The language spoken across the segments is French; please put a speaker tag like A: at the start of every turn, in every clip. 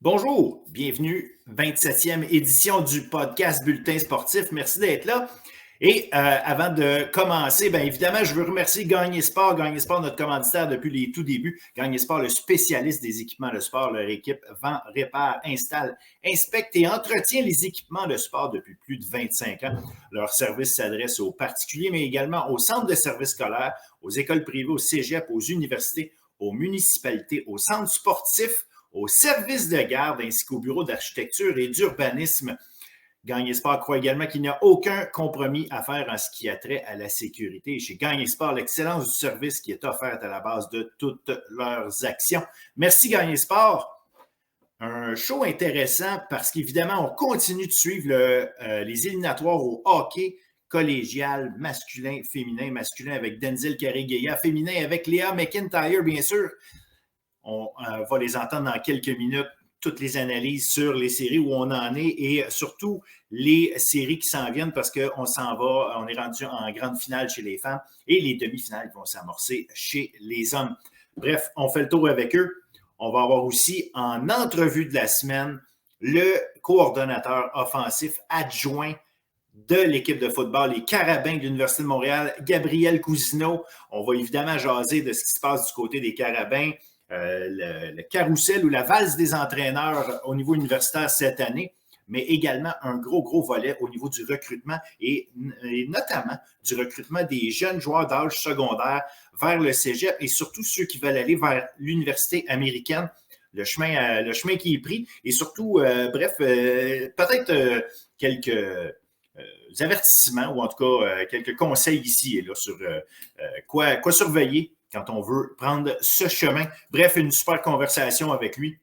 A: Bonjour, bienvenue, 27e édition du podcast Bulletin sportif. Merci d'être là. Et avant de commencer, bien évidemment, je veux remercier Gagné Sport. Gagné Sport, notre commanditaire depuis les tout débuts. Gagné Sport, le spécialiste des équipements de sport. Leur équipe vend, répare, installe, inspecte et entretient les équipements de sport depuis plus de 25 ans. Leur service s'adresse aux particuliers, mais également aux centres de services scolaires, aux écoles privées, aux cégeps, aux universités, aux municipalités, aux centres sportifs, aux services de garde ainsi qu'aux bureaux d'architecture et d'urbanisme. Gagné Sport croit également qu'il n'y a aucun compromis à faire en ce qui a trait à la sécurité. Chez Gagné Sport, l'excellence du service qui est offerte à la base de toutes leurs actions. Merci Gagné Sport. Un show intéressant parce qu'évidemment, on continue de suivre les éliminatoires au hockey collégial masculin, féminin, masculin avec Denzel Carré-Guéa, féminin avec Léa McIntyre, bien sûr. On va les entendre dans quelques minutes, toutes les analyses sur les séries où on en est et surtout les séries qui s'en viennent parce qu'on s'en va, on est rendu en grande finale chez les femmes et les demi-finales vont s'amorcer chez les hommes. Bref, on fait le tour avec eux. On va avoir aussi en entrevue de la semaine le coordonnateur offensif adjoint de l'équipe de football, les Carabins de l'Université de Montréal, Gabriel Cousineau. On va évidemment jaser de ce qui se passe du côté des Carabins. Le carrousel ou la valse des entraîneurs au niveau universitaire cette année, mais également un gros volet au niveau du recrutement et notamment du recrutement des jeunes joueurs d'âge secondaire vers le cégep et surtout ceux qui veulent aller vers l'université américaine. Le chemin qui est pris et surtout, peut-être quelques avertissements ou en tout cas quelques conseils ici et là sur quoi surveiller quand on veut prendre ce chemin. Bref, une super conversation avec lui.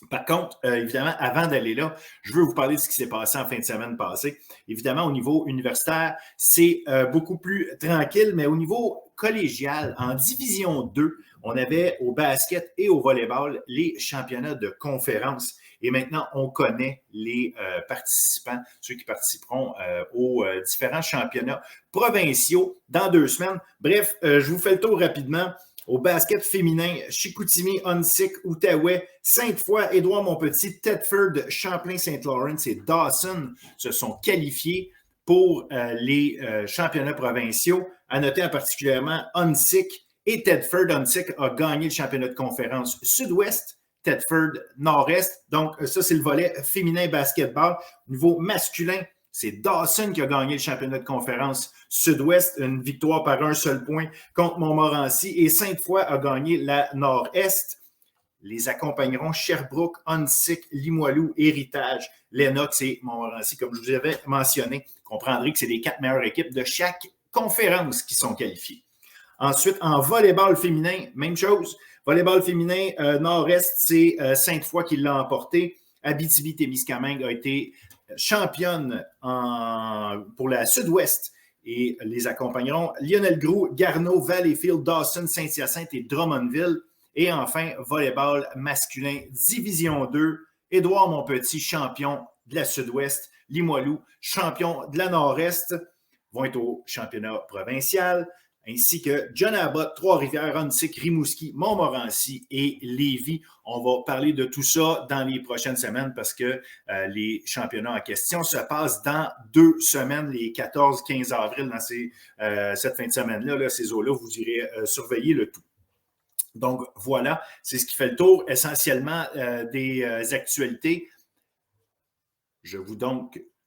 A: Par contre, évidemment, avant d'aller là, je veux vous parler de ce qui s'est passé en fin de semaine passée. Évidemment, au niveau universitaire, c'est beaucoup plus tranquille, mais au niveau collégial, en Division 2, on avait au basket et au volleyball les championnats de conférence. Et maintenant, on connaît les participants, ceux qui participeront aux différents championnats provinciaux dans 2 semaines. Bref, je vous fais le tour rapidement. Au basket féminin, Chicoutimi, Huntsic, Outaouais, Sainte-Foy, Édouard-Montpetit, Thetford, Champlain-Saint-Laurent et Dawson se sont qualifiés pour les championnats provinciaux. À noter en particulièrement Huntsic et Thetford. Huntsic a gagné le championnat de conférence sud-ouest, Thetford nord-est. Donc, ça, c'est le volet féminin basketball. Au niveau masculin, c'est Dawson qui a gagné le championnat de conférence sud-ouest, une victoire par un seul point contre Montmorency. Et Sainte-Foy a gagné la nord-est. Les accompagneront Sherbrooke, Huntsic, Limoilou, Héritage, Lennox et Montmorency. Comme je vous avais mentionné, vous comprendrez que c'est les 4 meilleures équipes de chaque conférence qui sont qualifiées. Ensuite, en volleyball féminin, même chose. Volleyball féminin nord-est, c'est Sainte-Foy qui l'a emporté. Abitibi-Témiscamingue a été championne pour la sud-ouest et les accompagneront Lionel Groux, Garneau, Valleyfield, Dawson, Saint-Hyacinthe et Drummondville. Et enfin, volleyball masculin, Division 2, Édouard-Montpetit, champion de la sud-ouest, Limoilou, champion de la nord-est, vont être au championnat provincial, ainsi que John Abbott, Trois-Rivières, Huntsic, Rimouski, Montmorency et Lévis. On va parler de tout ça dans les prochaines semaines parce que les championnats en question se passent dans 2 semaines, les 14-15 avril, dans cette fin de semaine-là, là, ces eaux-là, vous irez surveiller le tout. Donc, voilà, c'est ce qui fait le tour essentiellement des actualités. Je vous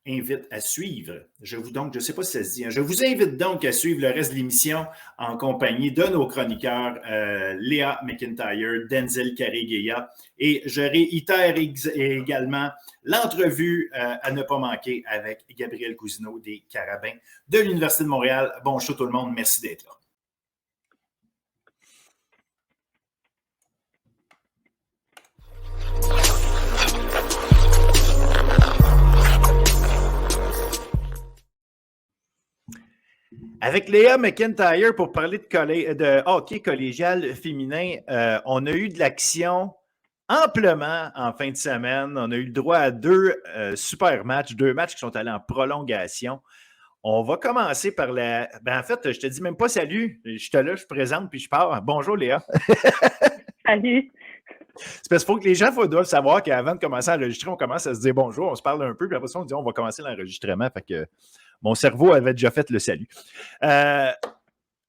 A: invite à suivre. Je ne sais pas si ça se dit. Je vous invite donc à suivre le reste de l'émission en compagnie de nos chroniqueurs Léa McIntyre, Denzel Carré-Guéa et je réitère également l'entrevue à ne pas manquer avec Gabriel Cousineau des Carabins de l'Université de Montréal. Bon show tout le monde. Merci d'être là. Avec Léa McIntyre pour parler de hockey collégial féminin, on a eu de l'action amplement en fin de semaine. On a eu le droit à 2 super matchs, 2 matchs qui sont allés en prolongation. On va commencer par en fait, je te dis même pas salut. Je te présente puis je pars. Bonjour Léa.
B: Salut. C'est parce qu'il faut que les gens doivent savoir qu'avant de commencer à enregistrer, on commence à se dire bonjour, on se parle un peu, puis après ça, on dit on va commencer l'enregistrement. Fait que mon cerveau avait déjà fait le salut.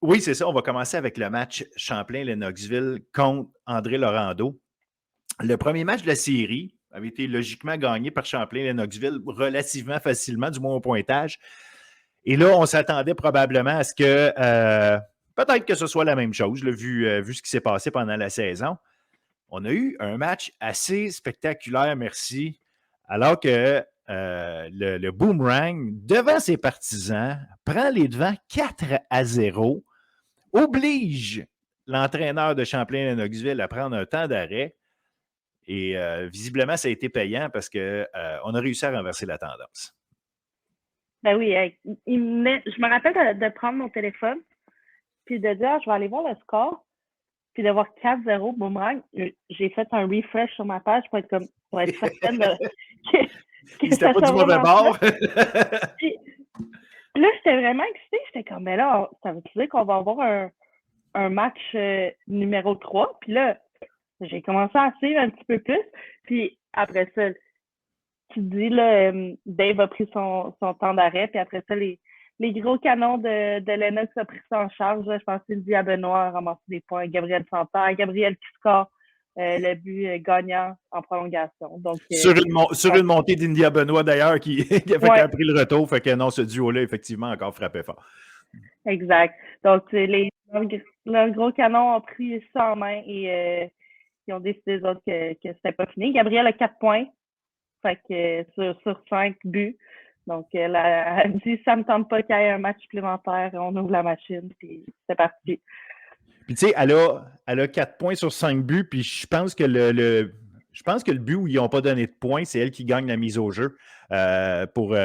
B: Oui, c'est ça. On va commencer avec le match Champlain-Lennoxville contre André Laurando. Le premier match de la série avait été logiquement gagné par Champlain-Lennoxville relativement facilement, du moins au pointage. Et là, on s'attendait probablement à ce que peut-être que ce soit la même chose, là, vu ce qui s'est passé pendant la saison. On a eu un match assez spectaculaire, merci, alors que le Boomerang, devant ses partisans, prend les devants 4-0, oblige l'entraîneur de Champlain-Lennoxville à prendre un temps d'arrêt. Et visiblement, ça a été payant parce qu'on a réussi à renverser la tendance.
C: Ben oui, je me rappelle de prendre mon téléphone puis de dire je vais aller voir le score, puis de voir 4-0 Boomerang. J'ai fait un refresh sur ma page pour être certaine que
B: c'était pas du mauvais bord.
C: Puis, là, j'étais vraiment excitée. J'étais comme, mais là, ça veut dire qu'on va avoir un match numéro 3. Puis là, j'ai commencé à suivre un petit peu plus. Puis après ça, tu dis, là, Dave a pris son temps d'arrêt. Puis après ça, les gros canons de Lennox a pris ça en charge. Je pense que Cindy Benoît a ramassé des points. Gabriel Santerre, Gabriel qui score le but gagnant en prolongation. Donc,
B: sur une montée d'India Benoît, d'ailleurs, qui a pris le retour. Fait que non, ce duo-là, effectivement, encore frappé fort.
C: Exact. Donc, leurs gros canons ont pris ça en main et ils ont décidé, eux autres, que c'était pas fini. Gabriel a 4 points. Fait que sur 5 buts. Donc, elle a dit, ça me tente pas qu'il y ait un match supplémentaire. On ouvre la machine, puis c'est parti.
B: Puis, tu sais, elle a 4 points sur 5 buts, puis je pense que le but où ils n'ont pas donné de points, c'est elle qui gagne la mise au jeu pour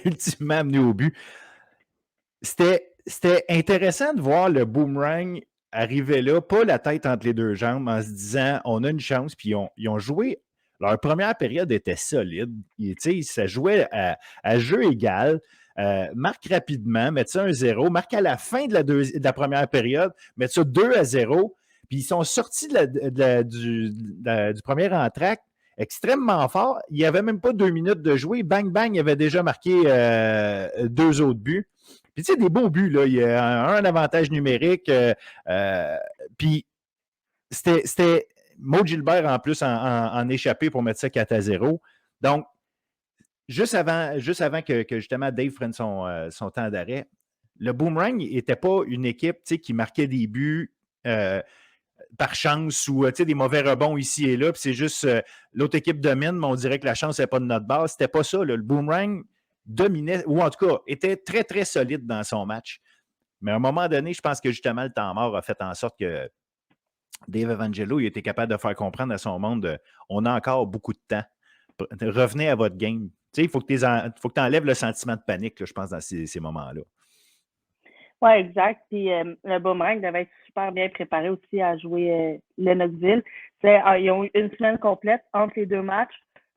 B: ultimement amener au but. C'était intéressant de voir le Boomerang arriver là, pas la tête entre les deux jambes, en se disant, on a une chance, puis ils ont joué. Leur première période était solide. Ça jouait à jeu égal. Marque rapidement, mettre ça 1-0. Marque à la fin de la première période, mettre ça 2-0. Puis ils sont sortis du premier entracte extrêmement fort. Il n'y avait même pas 2 minutes de jouer. Bang, bang, il avait déjà marqué 2 autres buts. Puis tu sais, des beaux buts, là. Il y a un avantage numérique. Puis c'était Maud Gilbert, en plus, en échappé pour mettre ça 4-0. Donc, juste avant que justement Dave prenne son temps d'arrêt, le Boomerang n'était pas une équipe qui marquait des buts par chance ou des mauvais rebonds ici et là. Puis c'est juste l'autre équipe domine, mais on dirait que la chance n'est pas de notre base. C'était pas ça. Là. Le Boomerang dominait, ou en tout cas, était très, très solide dans son match. Mais à un moment donné, je pense que justement, le temps mort a fait en sorte que Dave Evangelo, il était capable de faire comprendre à son monde on a encore beaucoup de temps. Revenez à votre game. Il faut que tu enlèves le sentiment de panique, là, je pense, dans ces moments-là.
C: Oui, exact. Puis le Boomerang devait être super bien préparé aussi à jouer Lennoxville. Ils ont eu une semaine complète entre les 2 matchs.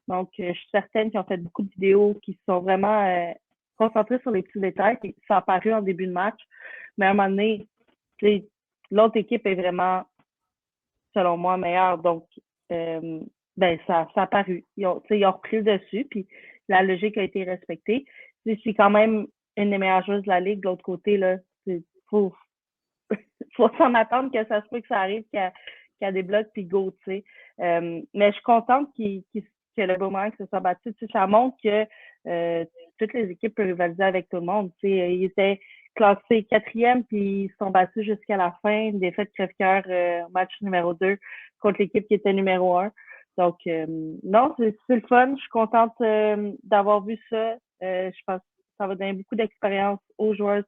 C: Donc, je suis certaine qu'ils ont fait beaucoup de vidéos qui sont vraiment concentrées sur les petits détails. Puis ça a paru en début de match. Mais à un moment donné, l'autre équipe est vraiment, selon moi, meilleure. Donc, ça a paru. Ils ont repris le dessus, puis la logique a été respectée. C'est quand même une des meilleures joueuses de la Ligue. De l'autre côté, là, faut s'en attendre que ça se peut que ça arrive, qu'elle débloque, puis go, tu sais. Mais je suis contente que le Boomerang se soit battu. Tu sais, ça montre que toutes les équipes peuvent rivaliser avec tout le monde. Tu sais, ils étaient classés 4e, puis ils se sont battus jusqu'à la fin. Une défaite crève-cœur, match numéro 2 contre l'équipe qui était numéro 1. Donc, non, c'est le fun. Je suis contente d'avoir vu ça. Je pense que ça va donner beaucoup d'expérience aux joueurs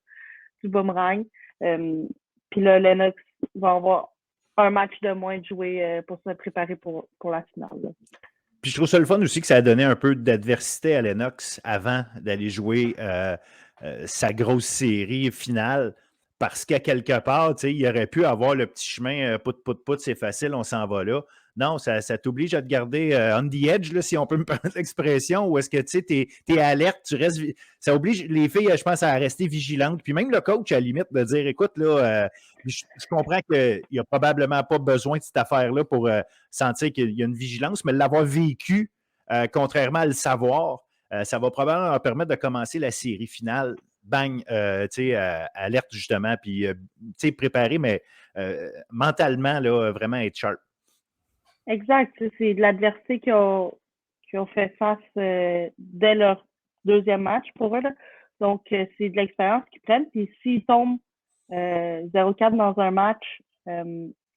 C: du Boomerang. Puis là, Lennox va avoir un match de moins de jouer pour se préparer pour la finale. Là.
B: Puis je trouve ça le fun aussi que ça a donné un peu d'adversité à Lennox avant d'aller jouer sa grosse série finale. Parce qu'à quelque part, il aurait pu avoir le petit chemin pout, c'est facile, on s'en va là. non, ça t'oblige à te garder on the edge, là, si on peut me permettre l'expression, ou est-ce que tu es alerte, tu restes. Ça oblige les filles, je pense, à rester vigilantes. Puis même le coach, à la limite, de dire écoute, là, je comprends qu'il n'y a probablement pas besoin de cette affaire-là pour sentir qu'il y a une vigilance, mais l'avoir vécu, contrairement à le savoir, ça va probablement leur permettre de commencer la série finale. Bang, alerte justement, puis préparé, mais mentalement, là, vraiment être sharp.
C: Exact. C'est de l'adversité qui ont fait face dès leur deuxième match pour eux. Là. Donc, c'est de l'expérience qu'ils prennent. Puis s'ils tombent 0-4 dans un match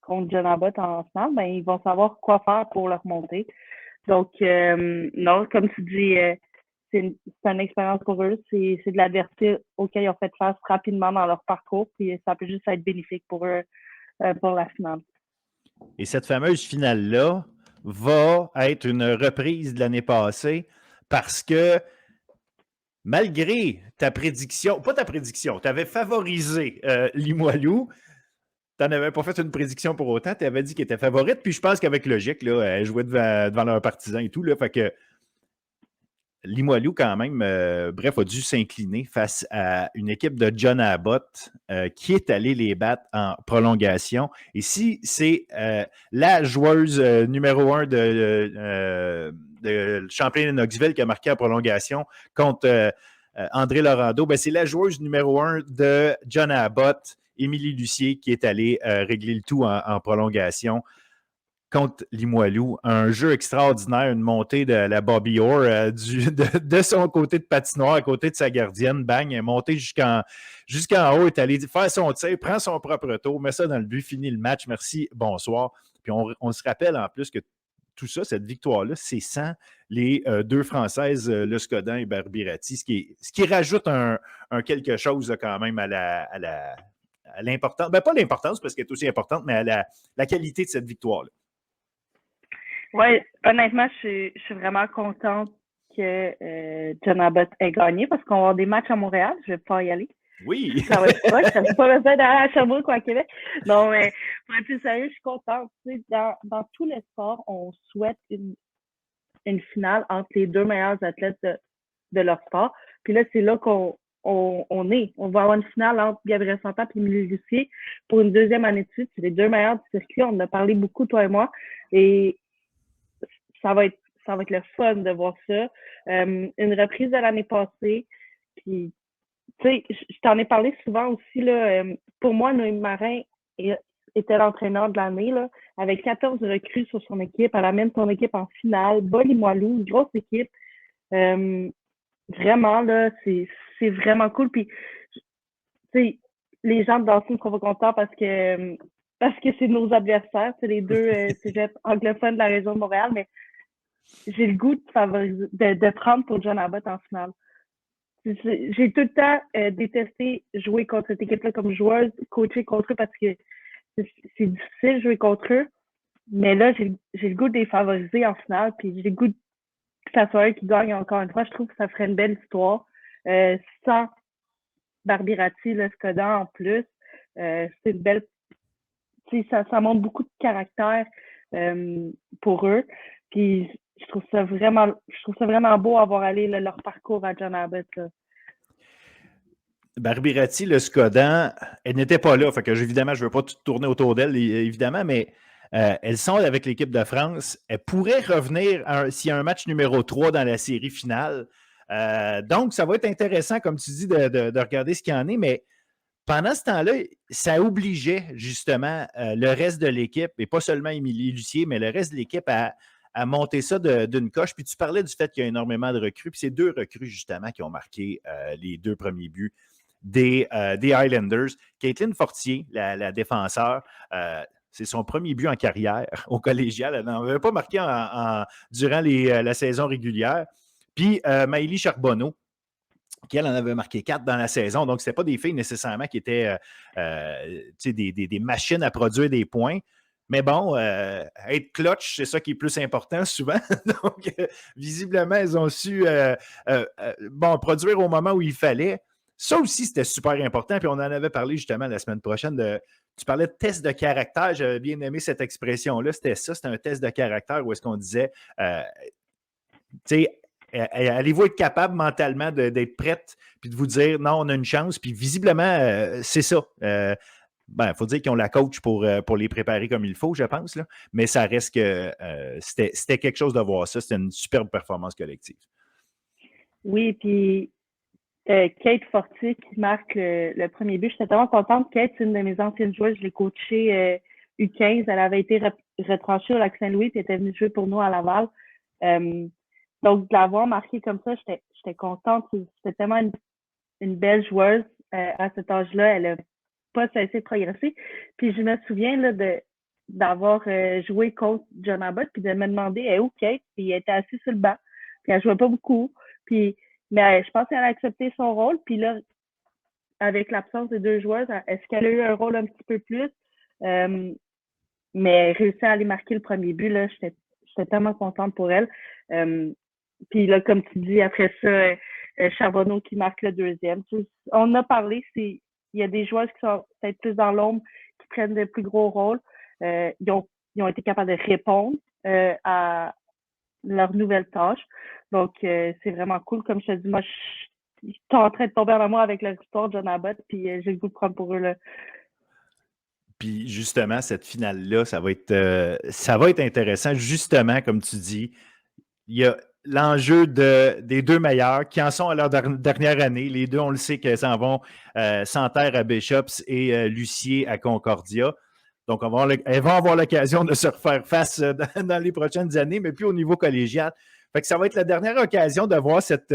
C: contre John Abbott en finale, ben, ils vont savoir quoi faire pour leur monter. Donc, non, comme tu dis, c'est une expérience pour eux. C'est de l'adversité auquel ils ont fait face rapidement dans leur parcours. Puis ça peut juste être bénéfique pour eux pour la finale.
B: Et cette fameuse finale-là va être une reprise de l'année passée parce que malgré ta prédiction, pas ta prédiction, tu avais favorisé Limoilou, tu n'avais pas fait une prédiction pour autant, tu avais dit qu'elle était favorite, puis je pense qu'avec logique, là, elle jouait devant leurs partisans et tout, là, fait que Limoilou, quand même, a dû s'incliner face à une équipe de John Abbott qui est allée les battre en prolongation. Et si c'est la joueuse numéro 1 de Champlain de Knoxville qui a marqué en prolongation contre André Laurando, ben c'est la joueuse numéro 1 de John Abbott, Émilie Lucier, qui est allée régler le tout en prolongation contre Limoilou. Un jeu extraordinaire, une montée de la Bobby Orr de son côté de patinoire, à côté de sa gardienne. Bang, elle est montée jusqu'en haut, est allée faire son tir, prend son propre tour, met ça dans le but, finit le match. Merci, bonsoir. Puis on se rappelle en plus que tout ça, cette victoire-là, c'est sans les deux Françaises, Le Scodin et Barbirati, ce qui rajoute un quelque chose là, quand même à l'importance. Ben, pas l'importance parce qu'elle est aussi importante, mais à la qualité de cette victoire-là.
C: Oui, honnêtement, je suis vraiment contente que John Abbott ait gagné parce qu'on va avoir des matchs à Montréal. Je vais pas y aller.
B: Oui.
C: Ça va être proche. Ça va pas besoin d'aller à Sherbrooke ou à Québec. Donc, pour être plus sérieux, je suis contente. Tu sais, dans tous les sports, on souhaite une finale entre les deux meilleurs athlètes de leur sport. Puis là, c'est là qu'on est. On va avoir une finale entre Gabriel Santan et Émilie Lucier pour une deuxième année de suite. C'est les deux meilleurs du circuit. On en a parlé beaucoup, toi et moi. Et ça va être le fun de voir ça. Une reprise de l'année passée. Puis, tu sais, je t'en ai parlé souvent aussi, là. Pour moi, Noémie Marin était l'entraîneur de l'année, là. Avec 14 recrues sur son équipe. Elle amène son équipe en finale. Limoilou, une grosse équipe. Vraiment, là, c'est vraiment cool. Puis, tu sais, les gens de Dawson seront contents parce que c'est nos adversaires. C'est les deux cégeps anglophones de la région de Montréal, mais j'ai le goût de prendre pour John Abbott en finale. J'ai tout le temps détesté jouer contre cette équipe-là comme joueuse, coacher contre eux parce que c'est difficile de jouer contre eux. Mais là, j'ai le goût de les favoriser en finale, puis j'ai le goût que ça soit eux qui gagnent encore une fois. Je trouve que ça ferait une belle histoire. Sans Barbirati, Le Scodin en plus, c'est une belle... Ça montre beaucoup de caractère pour eux. Puis je trouve ça vraiment beau avoir allé leur parcours à John Abbott. Là.
B: Barbirati, Le Scodin, elle n'était pas là. Fait que évidemment, je ne veux pas tout tourner autour d'elle, évidemment, mais elles sont avec l'équipe de France. Elles pourraient revenir s'il y a un match numéro 3 dans la série finale. Donc, ça va être intéressant, comme tu dis, de regarder ce qu'il y en est, mais pendant ce temps-là, ça obligeait justement le reste de l'équipe, et pas seulement Émilie Lucier, mais le reste de l'équipe à monter ça d'une coche. Puis tu parlais du fait qu'il y a énormément de recrues, puis c'est deux recrues justement qui ont marqué les deux premiers buts des Highlanders. Caitlin Fortier, la défenseur, c'est son premier but en carrière au collégial. Elle n'en avait pas marqué durant la saison régulière. Puis Maëlie Charbonneau, qui elle en avait marqué 4 dans la saison. Donc, ce n'était pas des filles nécessairement qui étaient des machines à produire des points. Mais bon, être clutch, c'est ça qui est plus important souvent. Donc, visiblement, elles ont su produire au moment où il fallait. Ça aussi, c'était super important. Puis on en avait parlé justement la semaine prochaine de tu parlais de test de caractère, j'avais bien aimé cette expression-là. C'était ça, c'était un test de caractère où est-ce qu'on disait, tu sais, allez-vous être capable mentalement d'être prête puis de vous dire non, on a une chance, puis visiblement, c'est ça. Il faut dire qu'ils ont la coach pour les préparer comme il faut, je pense, là. Mais ça reste que c'était quelque chose de voir ça. C'était une superbe performance collective.
C: Oui, puis Kate Fortier qui marque le premier but. J'étais tellement contente. Kate, c'est une de mes anciennes joueuses. Je l'ai coachée U15. Elle avait été retranchée au Lac-Saint-Louis et était venue jouer pour nous à Laval. Donc, de l'avoir marquée comme ça, j'étais contente. C'était tellement une belle joueuse à cet âge-là. Elle n'a pas cessé de progresser. Puis, je me souviens là, d'avoir joué contre John Abbott puis de me demander elle est où Kate? Puis, elle était assise sur le banc. Puis, elle jouait pas beaucoup. Mais je pense qu'elle a accepté son rôle. Puis là, avec l'absence des deux joueuses, est-ce qu'elle a eu un rôle un petit peu plus? Mais réussi à aller marquer le premier but, là, j'étais tellement contente pour elle. Puis là, comme tu dis, après ça, Charbonneau qui marque le deuxième. On en a parlé, il y a des joueuses qui sont peut-être plus dans l'ombre, qui prennent de plus gros rôles. Ils ont été capables de répondre à leur nouvelle tâche. Donc, c'est vraiment cool. Comme je te dis, moi, je suis en train de tomber en amour avec leur histoire de John Abbott, puis j'ai le goût de prendre pour eux, là.
B: Puis justement, cette finale-là, ça va être intéressant. Justement, comme tu dis, il y a l'enjeu des deux meilleurs qui en sont à leur dernière année. Les deux, on le sait qu'elles s'en vont, Santerre à Bishops et Lucier à Concordia. Donc, elles vont avoir l'occasion de se refaire face dans les prochaines années, mais plus au niveau collégial. Fait que ça va être la dernière occasion de voir cette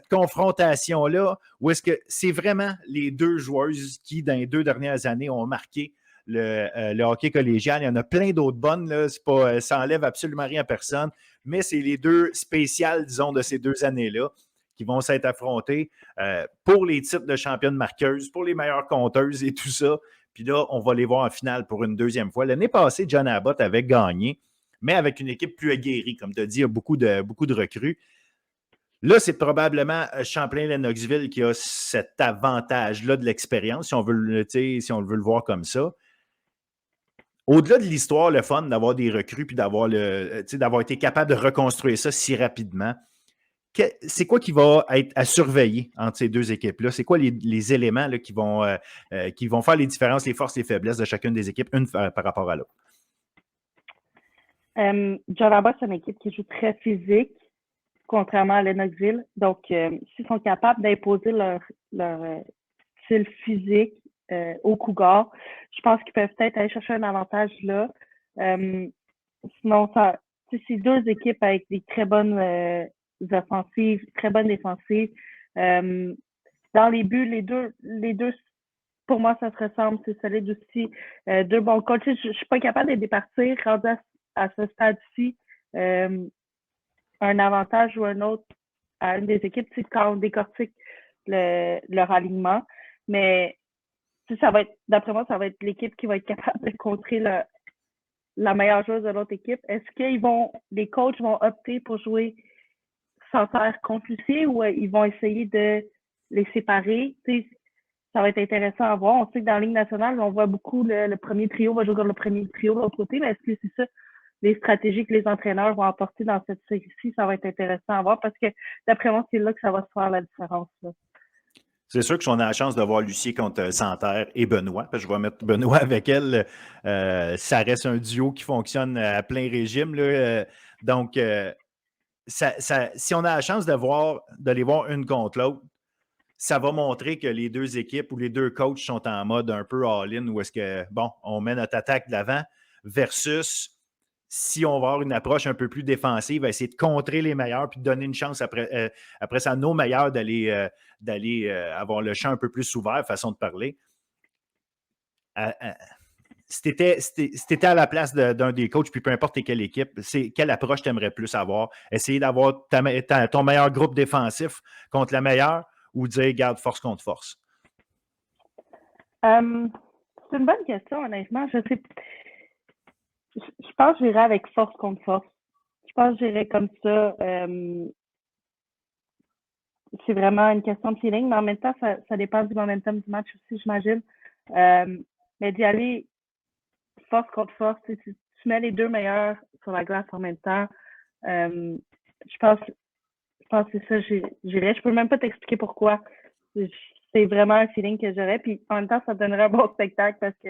B: confrontation-là, où est-ce que c'est vraiment les deux joueuses qui, dans les 2 dernières années, ont marqué le hockey collégial. Il y en a plein d'autres bonnes, là. Ça n'enlève absolument rien à personne, mais c'est les deux spéciales, disons, de ces 2 années-là qui vont s'être affrontées pour les titres de championne marqueuse, pour les meilleures compteuses et tout ça. Puis là, on va les voir en finale pour une deuxième fois. L'année passée, John Abbott avait gagné, mais avec une équipe plus aguerrie. Comme tu as dit, il y a beaucoup de recrues. Là, c'est probablement Champlain-Lennoxville qui a cet avantage-là de l'expérience, si on veut le voir comme ça. Au-delà de l'histoire, le fun d'avoir des recrues puis d'avoir été capable de reconstruire ça si rapidement, c'est quoi qui va être à surveiller entre ces deux équipes-là? C'est quoi les éléments là, qui vont faire les différences, les forces et les faiblesses de chacune des équipes, une par rapport à l'autre?
C: John Abbott, c'est une équipe qui joue très physique, contrairement à Lennoxville. Donc, s'ils sont capables d'imposer leur style physique aux Cougars, je pense qu'ils peuvent peut-être aller chercher un avantage là. Sinon, c'est 2 équipes avec des très bonnes offensives, très bonnes défensives. Dans les buts, les deux, pour moi, ça se ressemble. C'est solide aussi. 2 bons coachs. Je ne suis pas capable de les départir rendu à ce stade-ci. Un avantage ou un autre à une des équipes, c'est quand on décortique leur alignement. Mais d'après moi, ça va être l'équipe qui va être capable de contrer la meilleure joueuse de l'autre équipe. Est-ce que les coachs vont opter pour jouer sans faire contre Lucier ou ils vont essayer de les séparer? Ça va être intéressant à voir. On sait que dans la Ligue nationale, on voit beaucoup le premier trio va jouer contre le premier trio de l'autre côté, mais est-ce que c'est ça les stratégies que les entraîneurs vont apporter dans cette série-ci? Ça va être intéressant à voir parce que d'après moi, c'est là que ça va se faire la différence, là.
B: C'est sûr que si on a la chance de voir Lucier contre Santerre et Benoît, parce que je vais mettre Benoît avec elle, ça reste un duo qui fonctionne à plein régime, là. Donc, si on a la chance de les voir une contre l'autre, ça va montrer que les 2 équipes ou les 2 coachs sont en mode un peu all-in, où est-ce que, on met notre attaque de l'avant, versus si on va avoir une approche un peu plus défensive, essayer de contrer les meilleurs puis de donner une chance après ça à nos meilleurs d'aller avoir le champ un peu plus ouvert, façon de parler. Si tu étais à la place d'un des coachs, puis peu importe quelle équipe, quelle approche tu aimerais plus avoir? Essayer d'avoir ton meilleur groupe défensif contre la meilleure ou dire, garde force contre force?
C: C'est une bonne question, honnêtement. Je pense que j'irais avec force contre force. Je pense que j'irais comme ça. C'est vraiment une question de feeling, mais en même temps, ça dépend du momentum du match aussi, j'imagine. Mais d'y aller force contre force, tu mets les deux meilleurs sur la glace en même temps. Je pense que c'est ça, j'irais. Je peux même pas t'expliquer pourquoi. C'est vraiment un feeling que j'aurais. Puis en même temps, ça donnerait un bon spectacle parce que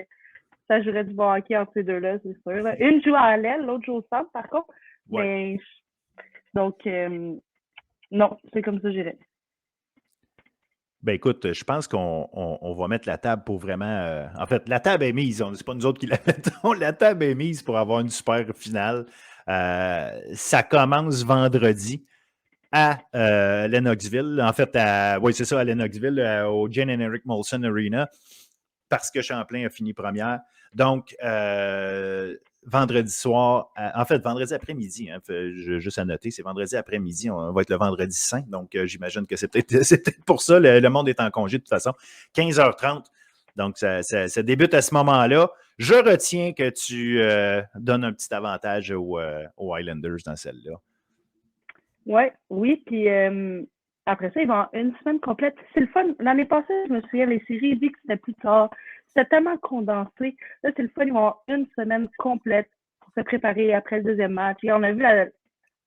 C: ça jouerait du bon hockey entre ces deux-là, c'est sûr. Là. Une joue à l'aile, l'autre joue au centre, par contre.
B: Ouais.
C: Mais donc, non, c'est comme ça, j'irais.
B: Ben écoute, je pense qu'on va mettre la table pour vraiment. En fait, la table est mise. C'est pas nous autres qui la mettons. La table est mise pour avoir une super finale. Ça commence vendredi à Lennoxville. En fait, oui, c'est ça, à Lennoxville, au Jane and Eric Molson Arena, parce que Champlain a fini première. Donc, vendredi soir, en fait, vendredi après-midi, hein, juste à noter, c'est vendredi après-midi, on va être le vendredi saint, donc j'imagine que c'est peut-être pour ça, le monde est en congé de toute façon, 15h30, donc ça débute à ce moment-là. Je retiens que tu donnes un petit avantage aux Highlanders dans celle-là.
C: Oui, puis après ça, ils vont avoir une semaine complète. C'est le fun. L'année passée, je me souviens, les séries dit que c'était plus tard. C'était tellement condensé. Là, c'est le fun. Ils vont avoir une semaine complète pour se préparer après le deuxième match. Et on a vu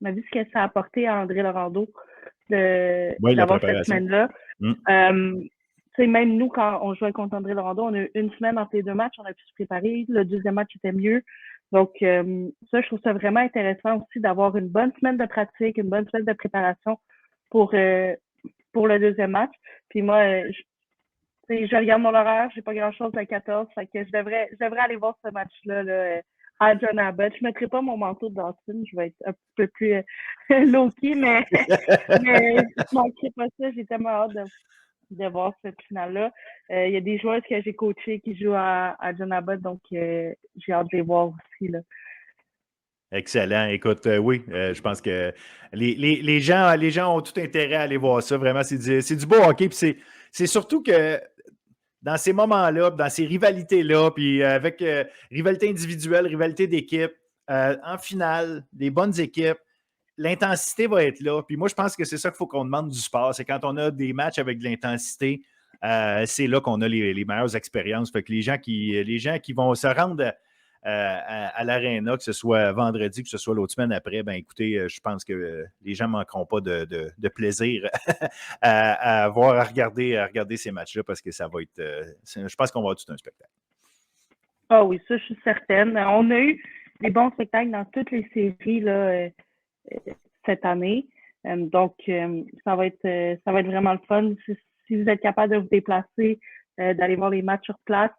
C: ce que ça a apporté à André Laurando d'avoir cette semaine-là. Même nous, quand on jouait contre André Laurando, on a eu une semaine entre les deux matchs. On a pu se préparer. Le deuxième match était mieux. Donc, ça, je trouve ça vraiment intéressant aussi d'avoir une bonne semaine de pratique, une bonne semaine de préparation pour le deuxième match. Puis moi, je regarde mon horaire, j'ai pas grand-chose à 14, fait que je devrais aller voir ce match-là là, à John Abbott. Je mettrai pas mon manteau de Dawson, je vais être un peu plus low-key, mais je manquerai pas ça. J'ai tellement hâte de voir cette finale-là. Il y a des joueurs que j'ai coachés qui jouent à John Abbott, donc j'ai hâte de les voir aussi. Là.
B: Excellent. Écoute, oui, je pense que les gens ont tout intérêt à aller voir ça. Vraiment, c'est du beau hockey. Puis c'est surtout que dans ces moments-là, dans ces rivalités-là, puis avec rivalité individuelle, rivalité d'équipe, en finale, des bonnes équipes, l'intensité va être là. Puis moi, je pense que c'est ça qu'il faut qu'on demande du sport. C'est quand on a des matchs avec de l'intensité, c'est là qu'on a les meilleures expériences. Fait que les gens qui vont se rendre à l'aréna, que ce soit vendredi, que ce soit l'autre semaine après, ben écoutez, je pense que les gens ne manqueront pas de plaisir à regarder ces matchs-là parce que ça va être. Je pense qu'on va avoir tout un spectacle.
C: Ah oui, ça, je suis certaine. On a eu des bons spectacles dans toutes les séries là, cette année. Donc, ça va être vraiment le fun. Si vous êtes capable de vous déplacer, d'aller voir les matchs sur place,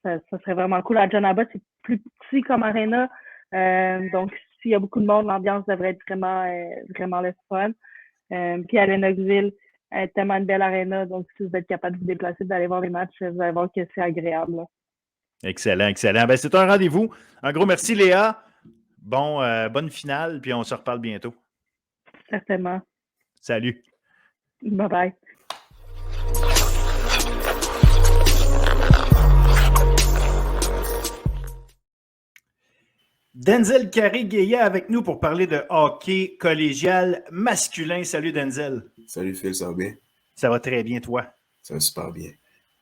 C: ça serait vraiment cool. À John Abbott, c'est plus petit comme aréna. Donc, s'il y a beaucoup de monde, l'ambiance devrait être vraiment le fun. Puis à Lennoxville, tellement une belle aréna. Donc, si vous êtes capable de vous déplacer, d'aller voir les matchs, vous allez voir que c'est agréable. Là.
B: Excellent, excellent. Ben, c'est un rendez-vous. Un gros merci, Léa. Bonne finale, puis on se reparle bientôt.
C: Certainement.
B: Salut.
C: Bye-bye.
B: Denzel Carré-Guéa avec nous pour parler de hockey collégial masculin. Salut Denzel.
D: Salut Phil, ça va bien?
B: Ça va très bien, toi? Ça
D: va super bien.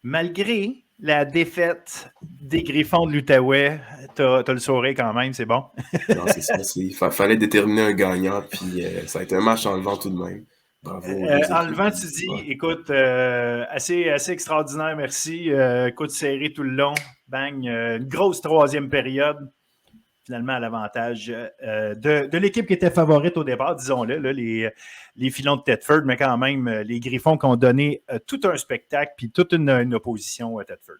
B: Malgré la défaite des Griffons de l'Outaouais, t'as le sourire quand même, c'est bon?
D: Non, c'est ça. Il fallait déterminer un gagnant, puis ça a été un match enlevant tout de même. Bravo.
B: Enlevant, tu dis, écoute, assez extraordinaire, merci. Écoute, serré tout le long. Bang, une grosse troisième période. Finalement, à l'avantage de l'équipe qui était favorite au départ, disons-le, là, les Filons de Thetford, mais quand même, les Griffons qui ont donné tout un spectacle puis toute une opposition à Thetford.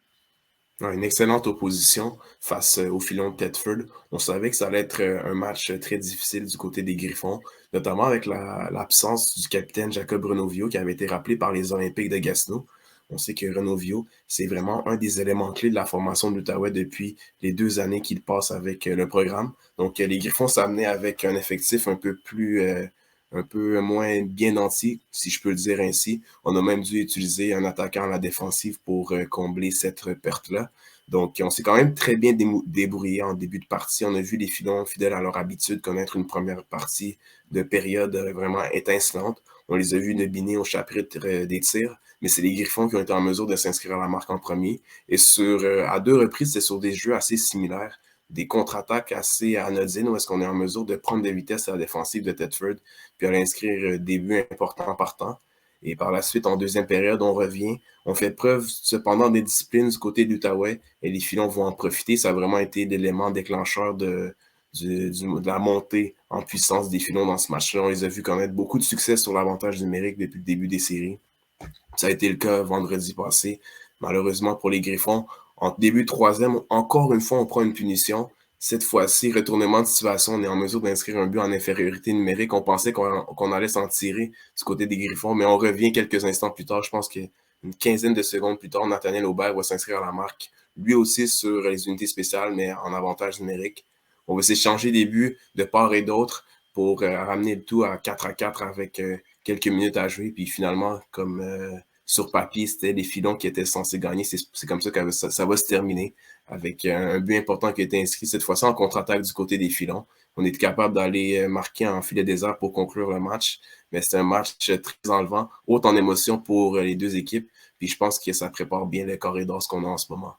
D: Une excellente opposition face aux Filons de Thetford. On savait que ça allait être un match très difficile du côté des Griffons, notamment avec l'absence du capitaine Jacob Renovio qui avait été rappelé par les Olympiques de Gatineau. On sait que Renovio, c'est vraiment un des éléments clés de la formation de l'Outaouais depuis les 2 années qu'il passe avec le programme. Donc, les Griffons s'amenaient avec un effectif un peu moins bien nanti, si je peux le dire ainsi. On a même dû utiliser un attaquant à la défensive pour combler cette perte-là. Donc, on s'est quand même très bien débrouillé en début de partie. On a vu les Filons, fidèles à leur habitude, connaître une première partie de période vraiment étincelante. On les a vus nebiner au chapitre des tirs, mais c'est les Griffons qui ont été en mesure de s'inscrire à la marque en premier. Et à 2 reprises, c'est sur des jeux assez similaires, des contre-attaques assez anodines, où est-ce qu'on est en mesure de prendre de vitesse à la défensive de Thetford, puis à inscrire des buts importants par temps. Et par la suite, en deuxième période, on revient. On fait preuve cependant des disciplines du côté de l'Outaouais et les Filons vont en profiter. Ça a vraiment été l'élément déclencheur de la montée en puissance des Filons dans ce match-là. On les a vus connaître beaucoup de succès sur l'avantage numérique depuis le début des séries. Ça a été le cas vendredi passé. Malheureusement pour les Griffons, en début de troisième, encore une fois, on prend une punition. Cette fois-ci, retournement de situation, on est en mesure d'inscrire un but en infériorité numérique. On pensait qu'on allait s'en tirer du côté des Griffons, mais on revient quelques instants plus tard. Je pense qu'une quinzaine de secondes plus tard, Nathaniel Aubert va s'inscrire à la marque, lui aussi sur les unités spéciales, mais en avantage numérique. On va s'échanger des buts de part et d'autre pour ramener le tout à 4-4 avec quelques minutes à jouer. Puis finalement, comme sur papier, c'était les Filons qui étaient censés gagner. C'est comme ça que ça va se terminer avec un but important qui a été inscrit cette fois-ci en contre-attaque du côté des Filons. On est capable d'aller marquer en filet désert pour conclure le match, mais c'est un match très enlevant, haut en émotion pour les deux équipes. Puis je pense que ça prépare bien le corridor ce qu'on a en ce moment.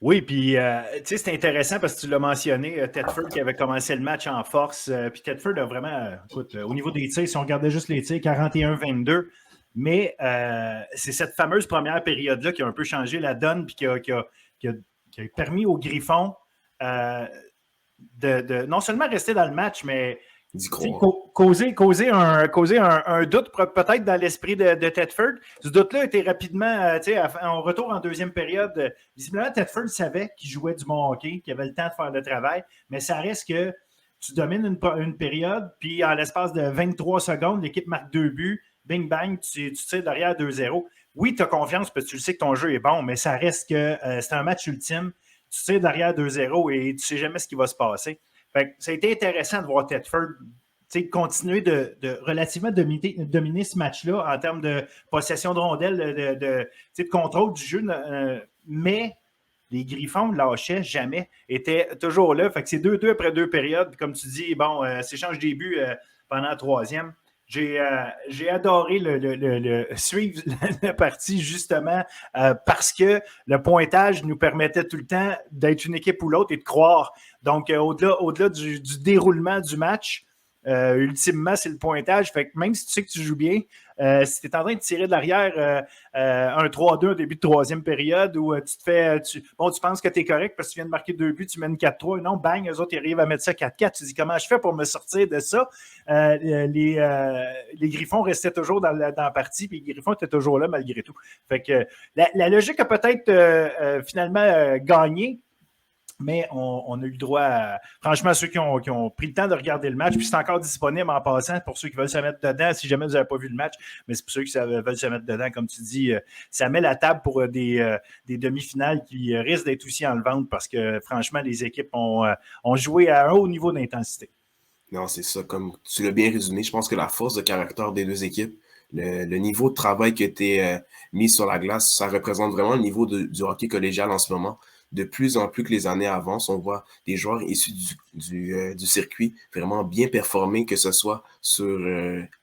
B: Oui, puis tu sais, c'est intéressant parce que tu l'as mentionné, Thetford qui avait commencé le match en force. Puis Thetford a vraiment, écoute, au niveau des tirs, si on regardait juste les tirs, 41-22, mais c'est cette fameuse première période-là qui a un peu changé la donne puis qui a permis aux Griffons de non seulement rester dans le match, mais causer un doute peut-être dans l'esprit de Thetford. Ce doute-là était rapidement, on retourne en deuxième période. Visiblement, Thetford savait qu'il jouait du bon hockey, qu'il avait le temps de faire le travail, mais ça reste que tu domines une période, puis en l'espace de 23 secondes, l'équipe marque 2 buts, bing bang, tu tires derrière 2-0. Oui, tu as confiance parce que tu le sais que ton jeu est bon, mais ça reste que c'est un match ultime. Tu tires derrière 2-0 et tu ne sais jamais ce qui va se passer. Fait que ça a été intéressant de voir Thetford continuer de relativement dominer ce match-là en termes de possession de rondelles, de contrôle du jeu, mais les Griffons ne lâchaient jamais, étaient toujours là. Fait que c'est 2-2 après 2 périodes. Comme tu dis, bon, s'échange des buts pendant la troisième. J'ai adoré suivre la partie justement parce que le pointage nous permettait tout le temps d'être une équipe ou l'autre et de croire. Donc, au-delà du déroulement du match, ultimement, c'est le pointage. Fait que même si tu sais que tu joues bien, si tu es en train de tirer de l'arrière un 3-2 au début de troisième période où tu penses que tu es correct parce que tu viens de marquer 2 buts, tu mènes 4-3. Non, bang, eux autres, ils arrivent à mettre ça 4-4. Tu dis comment je fais pour me sortir de ça? Les Griffons restaient toujours dans la partie, puis les Griffons étaient toujours là malgré tout. Fait que la logique a peut-être finalement gagné. Mais on a eu le droit franchement, ceux qui ont pris le temps de regarder le match, puis c'est encore disponible en passant pour ceux qui veulent se mettre dedans, si jamais vous n'avez pas vu le match, mais c'est pour ceux qui veulent se mettre dedans, comme tu dis, ça met la table pour des demi-finales qui risquent d'être aussi enlevantes parce que franchement, les équipes ont joué à un haut niveau d'intensité.
D: Non, c'est ça, comme tu l'as bien résumé, je pense que la force de caractère des deux équipes, le niveau de travail qui a été mis sur la glace, ça représente vraiment le niveau du hockey collégial en ce moment. De plus en plus que les années avancent, on voit des joueurs issus du circuit vraiment bien performer, que ce soit sur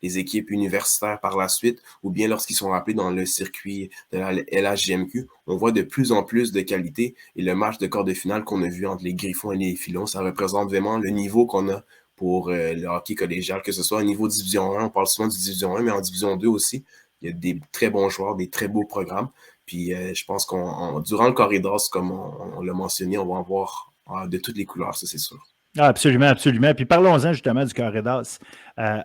D: les équipes universitaires par la suite ou bien lorsqu'ils sont appelés dans le circuit de la LHJMQ. On voit de plus en plus de qualité et le match de quart de finale qu'on a vu entre les Griffons et les Filons, ça représente vraiment le niveau qu'on a pour le hockey collégial, que ce soit au niveau Division 1, on parle souvent du Division 1, mais en Division 2 aussi, il y a des très bons joueurs, des très beaux programmes. Puis je pense durant le corridor, comme on l'a mentionné, on va en voir de toutes les couleurs, ça c'est sûr.
B: Ah, absolument, absolument. Puis parlons-en justement du corridor.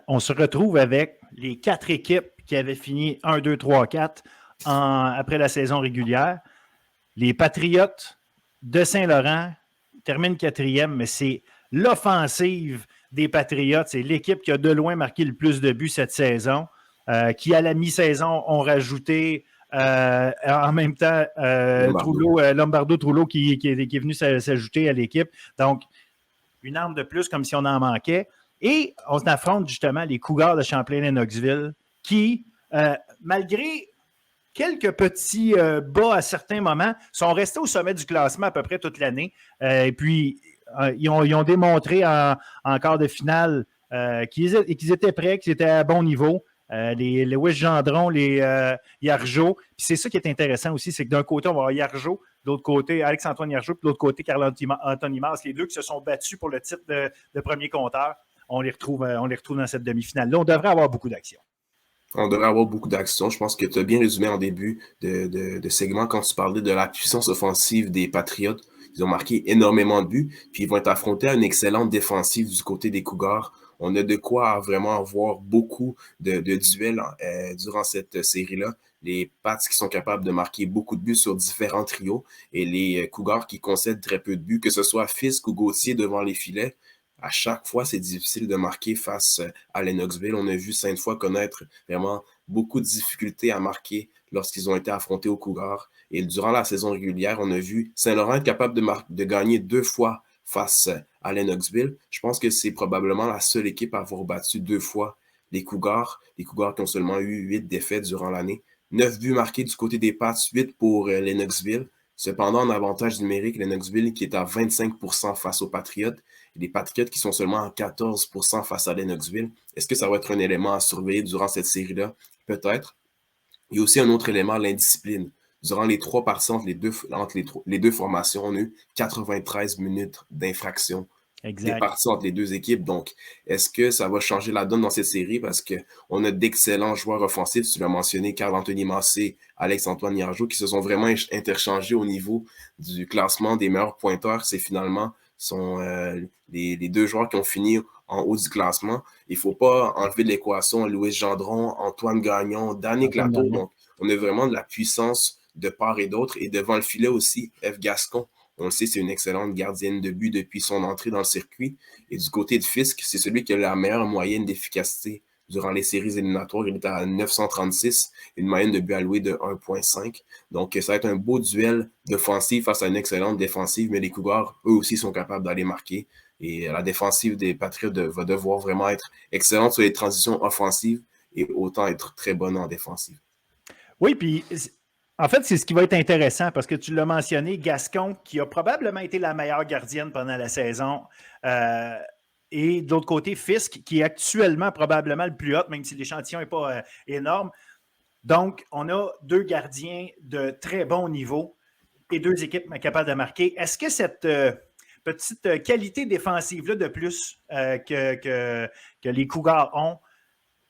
B: On se retrouve avec les 4 équipes qui avaient fini 1, 2, 3, 4 après la saison régulière. Les Patriotes de Saint-Laurent terminent 4e, mais c'est l'offensive des Patriotes. C'est l'équipe qui a de loin marqué le plus de buts cette saison, qui à la mi-saison ont rajouté en même temps Lombardo Trullo qui est venu s'ajouter à l'équipe. Donc, une arme de plus comme si on en manquait. Et on affronte justement les Cougars de Champlain-Lennoxville qui, malgré quelques petits bas à certains moments, sont restés au sommet du classement à peu près toute l'année. Et puis, ils ont démontré en quart de finale qu'ils étaient prêts, qu'ils étaient à bon niveau. les Lewis Gendron, les Yargeau. Puis c'est ça qui est intéressant aussi, c'est que d'un côté, on va avoir Yargeau, de l'autre côté, Alex-Antoine Yargeau, puis de l'autre côté, Carl-Anthony Mars, les deux qui se sont battus pour le titre de premier compteur. On les retrouve dans cette demi-finale. Là, on devrait avoir beaucoup d'action.
D: On devrait avoir beaucoup d'action. Je pense que tu as bien résumé en début de segment quand tu parlais de la puissance offensive des Patriots. Ils ont marqué énormément de buts, puis ils vont être affrontés à une excellente défensive du côté des Cougars. On a de quoi vraiment avoir beaucoup de duels durant cette série-là. Les Pats qui sont capables de marquer beaucoup de buts sur différents trios et les Cougars qui concèdent très peu de buts, que ce soit Fisk ou Gauthier devant les filets. À chaque fois, c'est difficile de marquer face à Lennoxville. On a vu Sainte-Foy connaître vraiment beaucoup de difficultés à marquer lorsqu'ils ont été affrontés aux Cougars. Et durant la saison régulière, on a vu Saint-Laurent être capable de gagner 2 fois face à Lennoxville. Je pense que c'est probablement la seule équipe à avoir battu 2 fois les Cougars. Les Cougars qui ont seulement eu 8 défaites durant l'année. 9 buts marqués du côté des Pats, 8 pour Lennoxville. Cependant, en avantage numérique, Lennoxville qui est à 25% face aux Patriots. Et les Patriots qui sont seulement à 14% face à Lennoxville. Est-ce que ça va être un élément à surveiller durant cette série-là? Peut-être. Il y a aussi un autre élément, l'indiscipline. Durant les 3 parties entre les deux formations, on a eu 93 minutes d'infraction. Des parties entre les deux équipes. Donc, est-ce que ça va changer la donne dans cette série? Parce qu'on a d'excellents joueurs offensifs. Tu l'as mentionné, Carl-Anthony Massé, Alex-Antoine Yargeau, qui se sont vraiment interchangés au niveau du classement des meilleurs pointeurs. C'est finalement les 2 joueurs qui ont fini en haut du classement. Il ne faut pas enlever de l'équation Louis Gendron, Antoine Gagnon, Danny Clateau. Donc, on a vraiment de la puissance de part et d'autre. Et devant le filet aussi, F. Gascon. On le sait, c'est une excellente gardienne de but depuis son entrée dans le circuit. Et du côté de Fisk, c'est celui qui a la meilleure moyenne d'efficacité durant les séries éliminatoires. Il est à 936, une moyenne de but alloué de 1,5. Donc, ça va être un beau duel d'offensive face à une excellente défensive, mais les Cougars, eux aussi, sont capables d'aller marquer. Et la défensive des Patriots va devoir vraiment être excellente sur les transitions offensives et autant être très bonne en défensive.
B: Oui, puis en fait, c'est ce qui va être intéressant parce que tu l'as mentionné, Gascon, qui a probablement été la meilleure gardienne pendant la saison. Et de l'autre côté, Fisk, qui est actuellement probablement le plus haut, même si l'échantillon n'est pas énorme. Donc, on a 2 gardiens de très bon niveau et 2 équipes capables de marquer. Est-ce que cette petite qualité défensive-là de plus que les Cougars ont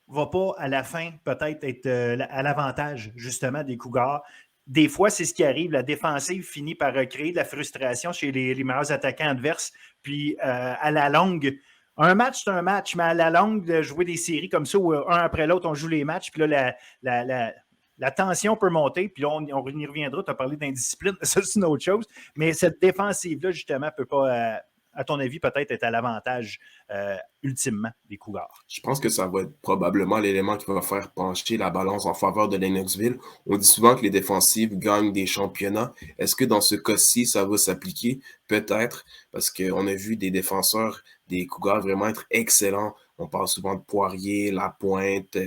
B: va pas à la fin peut-être être à l'avantage justement des Cougars? Des fois, c'est ce qui arrive. La défensive finit par créer de la frustration chez les meilleurs attaquants adverses. Puis, à la longue, un match, c'est un match, mais à la longue, de jouer des séries comme ça où un après l'autre, on joue les matchs, puis là, la tension peut monter, puis là, on y reviendra. Tu as parlé d'indiscipline, ça, c'est une autre chose. Mais cette défensive-là, justement, ne peut pas, à ton avis, peut-être être à l'avantage ultimement des Cougars.
D: Je pense que ça va être probablement l'élément qui va faire pencher la balance en faveur de Lennoxville. On dit souvent que les défensives gagnent des championnats. Est-ce que dans ce cas-ci, ça va s'appliquer? Peut-être, parce qu'on a vu des défenseurs des Cougars vraiment être excellents. On parle souvent de Poirier, Lapointe.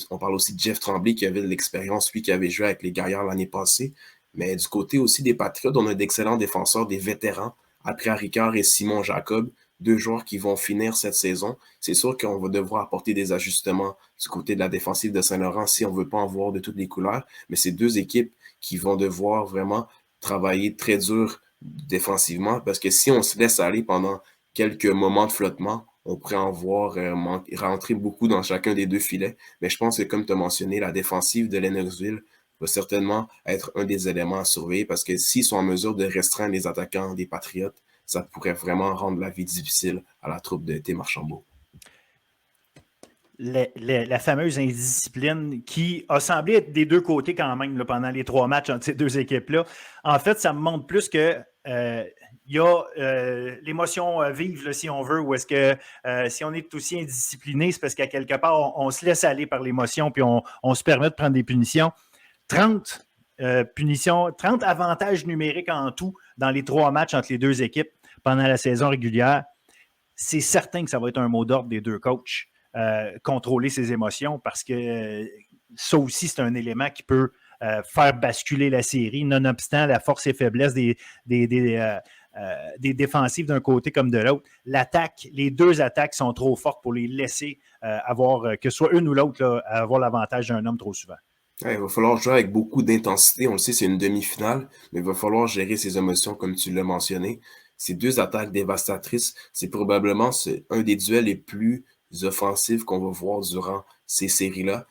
D: On parle aussi de Jeff Tremblay qui avait de l'expérience, lui qui avait joué avec les Gaillards l'année passée. Mais du côté aussi des Patriots, on a d'excellents défenseurs, des vétérans. Après Ricard et Simon Jacob, 2 joueurs qui vont finir cette saison. C'est sûr qu'on va devoir apporter des ajustements du côté de la défensive de Saint-Laurent si on ne veut pas en voir de toutes les couleurs. Mais c'est 2 équipes qui vont devoir vraiment travailler très dur défensivement parce que si on se laisse aller pendant quelques moments de flottement, on pourrait en voir rentrer beaucoup dans chacun des 2 filets. Mais je pense que, comme tu as mentionné, la défensive de Lennoxville va certainement être un des éléments à surveiller parce que s'ils sont en mesure de restreindre les attaquants des Patriots, ça pourrait vraiment rendre la vie difficile à la troupe de Tim Archambault.
B: La fameuse indiscipline qui a semblé être des 2 côtés quand même là, pendant les 3 matchs entre ces 2 équipes-là. En fait, ça me montre plus que il y a l'émotion vive, là, si on veut, ou est-ce que si on est aussi indiscipliné, c'est parce qu'à quelque part, on se laisse aller par l'émotion puis on se permet de prendre des punitions. 30 punitions, 30 avantages numériques en tout dans les 3 matchs entre les 2 équipes pendant la saison régulière. C'est certain que ça va être un mot d'ordre des 2 coachs, contrôler ses émotions, parce que ça aussi, c'est un élément qui peut faire basculer la série, nonobstant la force et faiblesse des des défensives d'un côté comme de l'autre. L'attaque, les deux attaques sont trop fortes pour les laisser avoir, que ce soit une ou l'autre, là, avoir l'avantage d'un homme trop souvent.
D: Ouais, il va falloir jouer avec beaucoup d'intensité. On le sait, c'est une demi-finale, mais il va falloir gérer ses émotions comme tu l'as mentionné. Ces deux attaques dévastatrices, c'est probablement un des duels les plus offensifs qu'on va voir durant ces séries-là.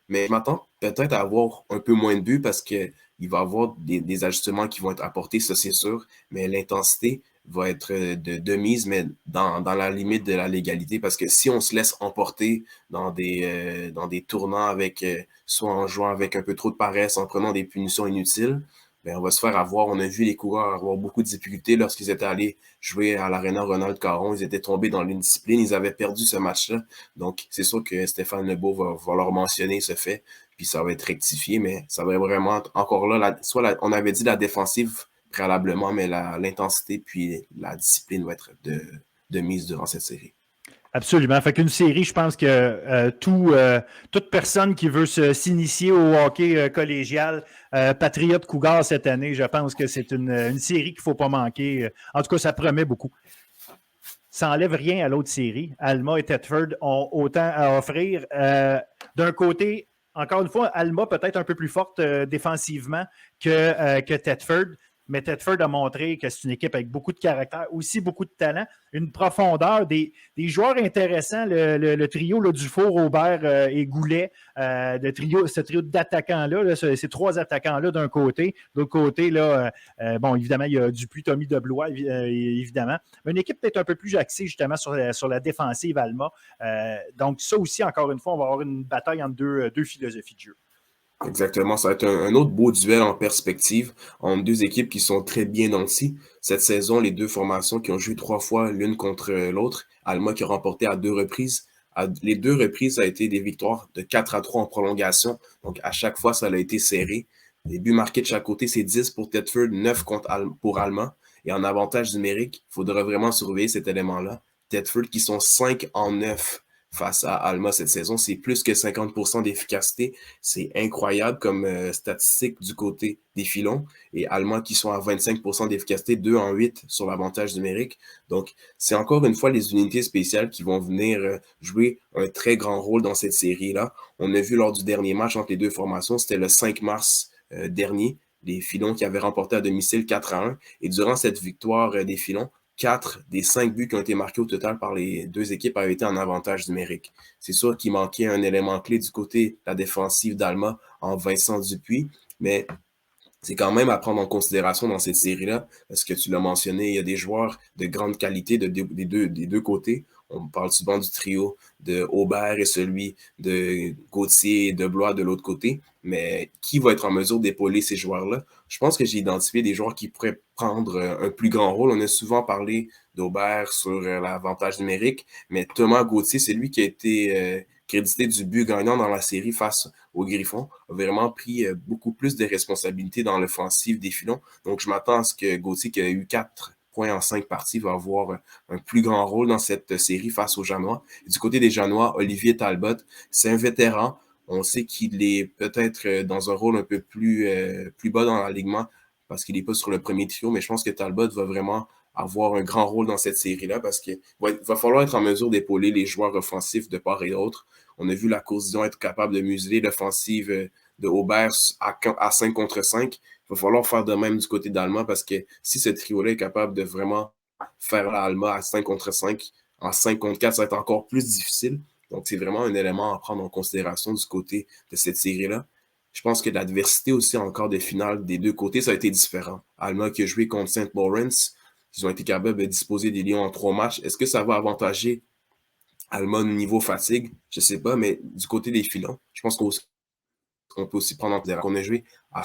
D: Mais je m'attends peut-être à avoir un peu moins de buts parce qu'il va y avoir des ajustements qui vont être apportés, ça c'est sûr, mais l'intensité va être de mise, mais dans la limite de la légalité, parce que si on se laisse emporter dans des tournants avec soit en jouant avec un peu trop de paresse, en prenant des punitions inutiles, ben on va se faire avoir. On a vu les coureurs avoir beaucoup de difficultés lorsqu'ils étaient allés jouer à l'Arena Ronald Caron. Ils étaient tombés dans l'indiscipline. Ils avaient perdu ce match-là. Donc, c'est sûr que Stéphane Lebeau va leur mentionner ce fait, puis ça va être rectifié, mais ça va vraiment encore là, on avait dit la défensive préalablement, mais l'intensité puis la discipline va être de mise durant cette série.
B: Absolument. Fait qu'une série, je pense que toute personne qui veut s'initier au hockey collégial, Patriote Cougar cette année, je pense que c'est une série qu'il ne faut pas manquer. En tout cas, ça promet beaucoup. Ça n'enlève rien à l'autre série. Alma et Thetford ont autant à offrir. D'un côté, encore une fois, Alma peut-être un peu plus forte défensivement que Thetford. Mais Thetford a montré que c'est une équipe avec beaucoup de caractère, aussi beaucoup de talent, une profondeur, des joueurs intéressants, le trio là, Dufour, Aubert et Goulet, ce trio d'attaquants-là, là, ces trois attaquants-là d'un côté. De l'autre côté, là, bon, évidemment, il y a Dupuis, Tommy Deblois, évidemment. Mais une équipe peut-être un peu plus axée justement sur la défensive Alma. Donc ça aussi, encore une fois, on va avoir une bataille entre deux philosophies de jeu.
D: Exactement, ça va être un autre beau duel en perspective entre deux équipes qui sont très bien nanties. Cette saison, les deux formations qui ont joué 3 fois l'une contre l'autre. Alma qui a remporté à 2 reprises. Les 2 reprises, ça a été des victoires de 4-3 en prolongation. Donc, à chaque fois, ça a été serré. Les buts marqués de chaque côté, c'est 10 pour Thetford, 9 pour Alma. Et en avantage numérique, il faudra vraiment surveiller cet élément-là. Thetford qui sont 5-9 face à Alma cette saison. C'est plus que 50% d'efficacité. C'est incroyable comme statistique du côté des filons. Et Alma qui sont à 25% d'efficacité, 2-8 sur l'avantage numérique. Donc, c'est encore une fois les unités spéciales qui vont venir jouer un très grand rôle dans cette série-là. On a vu lors du dernier match entre les deux formations, c'était le 5 mars dernier, les filons qui avaient remporté à domicile 4-1. Et durant cette victoire des filons, 4 des 5 buts qui ont été marqués au total par les deux équipes avaient été en avantage numérique. C'est sûr qu'il manquait un élément clé du côté de la défensive d'Alma en Vincent Dupuis, mais c'est quand même à prendre en considération dans cette série-là, parce que tu l'as mentionné, il y a des joueurs de grande qualité des deux côtés. On parle souvent du trio de Aubert et celui de Gauthier et de Blois de l'autre côté, mais qui va être en mesure d'épauler ces joueurs-là? Je pense que j'ai identifié des joueurs qui pourraient prendre un plus grand rôle. On a souvent parlé d'Aubert sur l'avantage numérique, mais Thomas Gauthier, c'est lui qui a été crédité du but gagnant dans la série face aux Griffons, a vraiment pris beaucoup plus de responsabilités dans l'offensive des filons. Donc, je m'attends à ce que Gauthier, qui a eu 4 points en 5 parties, va avoir un plus grand rôle dans cette série face aux Janois. Et du côté des Janois, Olivier Talbot, c'est un vétéran. On sait qu'il est peut-être dans un rôle un peu plus bas dans l'alignement parce qu'il n'est pas sur le premier trio, mais je pense que Talbot va vraiment avoir un grand rôle dans cette série-là parce qu'il va falloir être en mesure d'épauler les joueurs offensifs de part et d'autre. On a vu la Coursion être capable de museler l'offensive de Aubert à 5 contre 5. Il va falloir faire de même du côté d'Alma parce que si ce trio-là est capable de vraiment faire l'Alma à 5 contre 5, en 5 contre 4, ça va être encore plus difficile. Donc, c'est vraiment un élément à prendre en considération du côté de cette série-là. Je pense que l'adversité aussi encore des finales des deux côtés, ça a été différent. Alma qui a joué contre St. Lawrence, ils ont été capables de disposer des Lions en 3 matchs. Est-ce que ça va avantager Alma au niveau fatigue? Je ne sais pas, mais du côté des filons, je pense qu'on peut aussi prendre en considération qu'on a joué en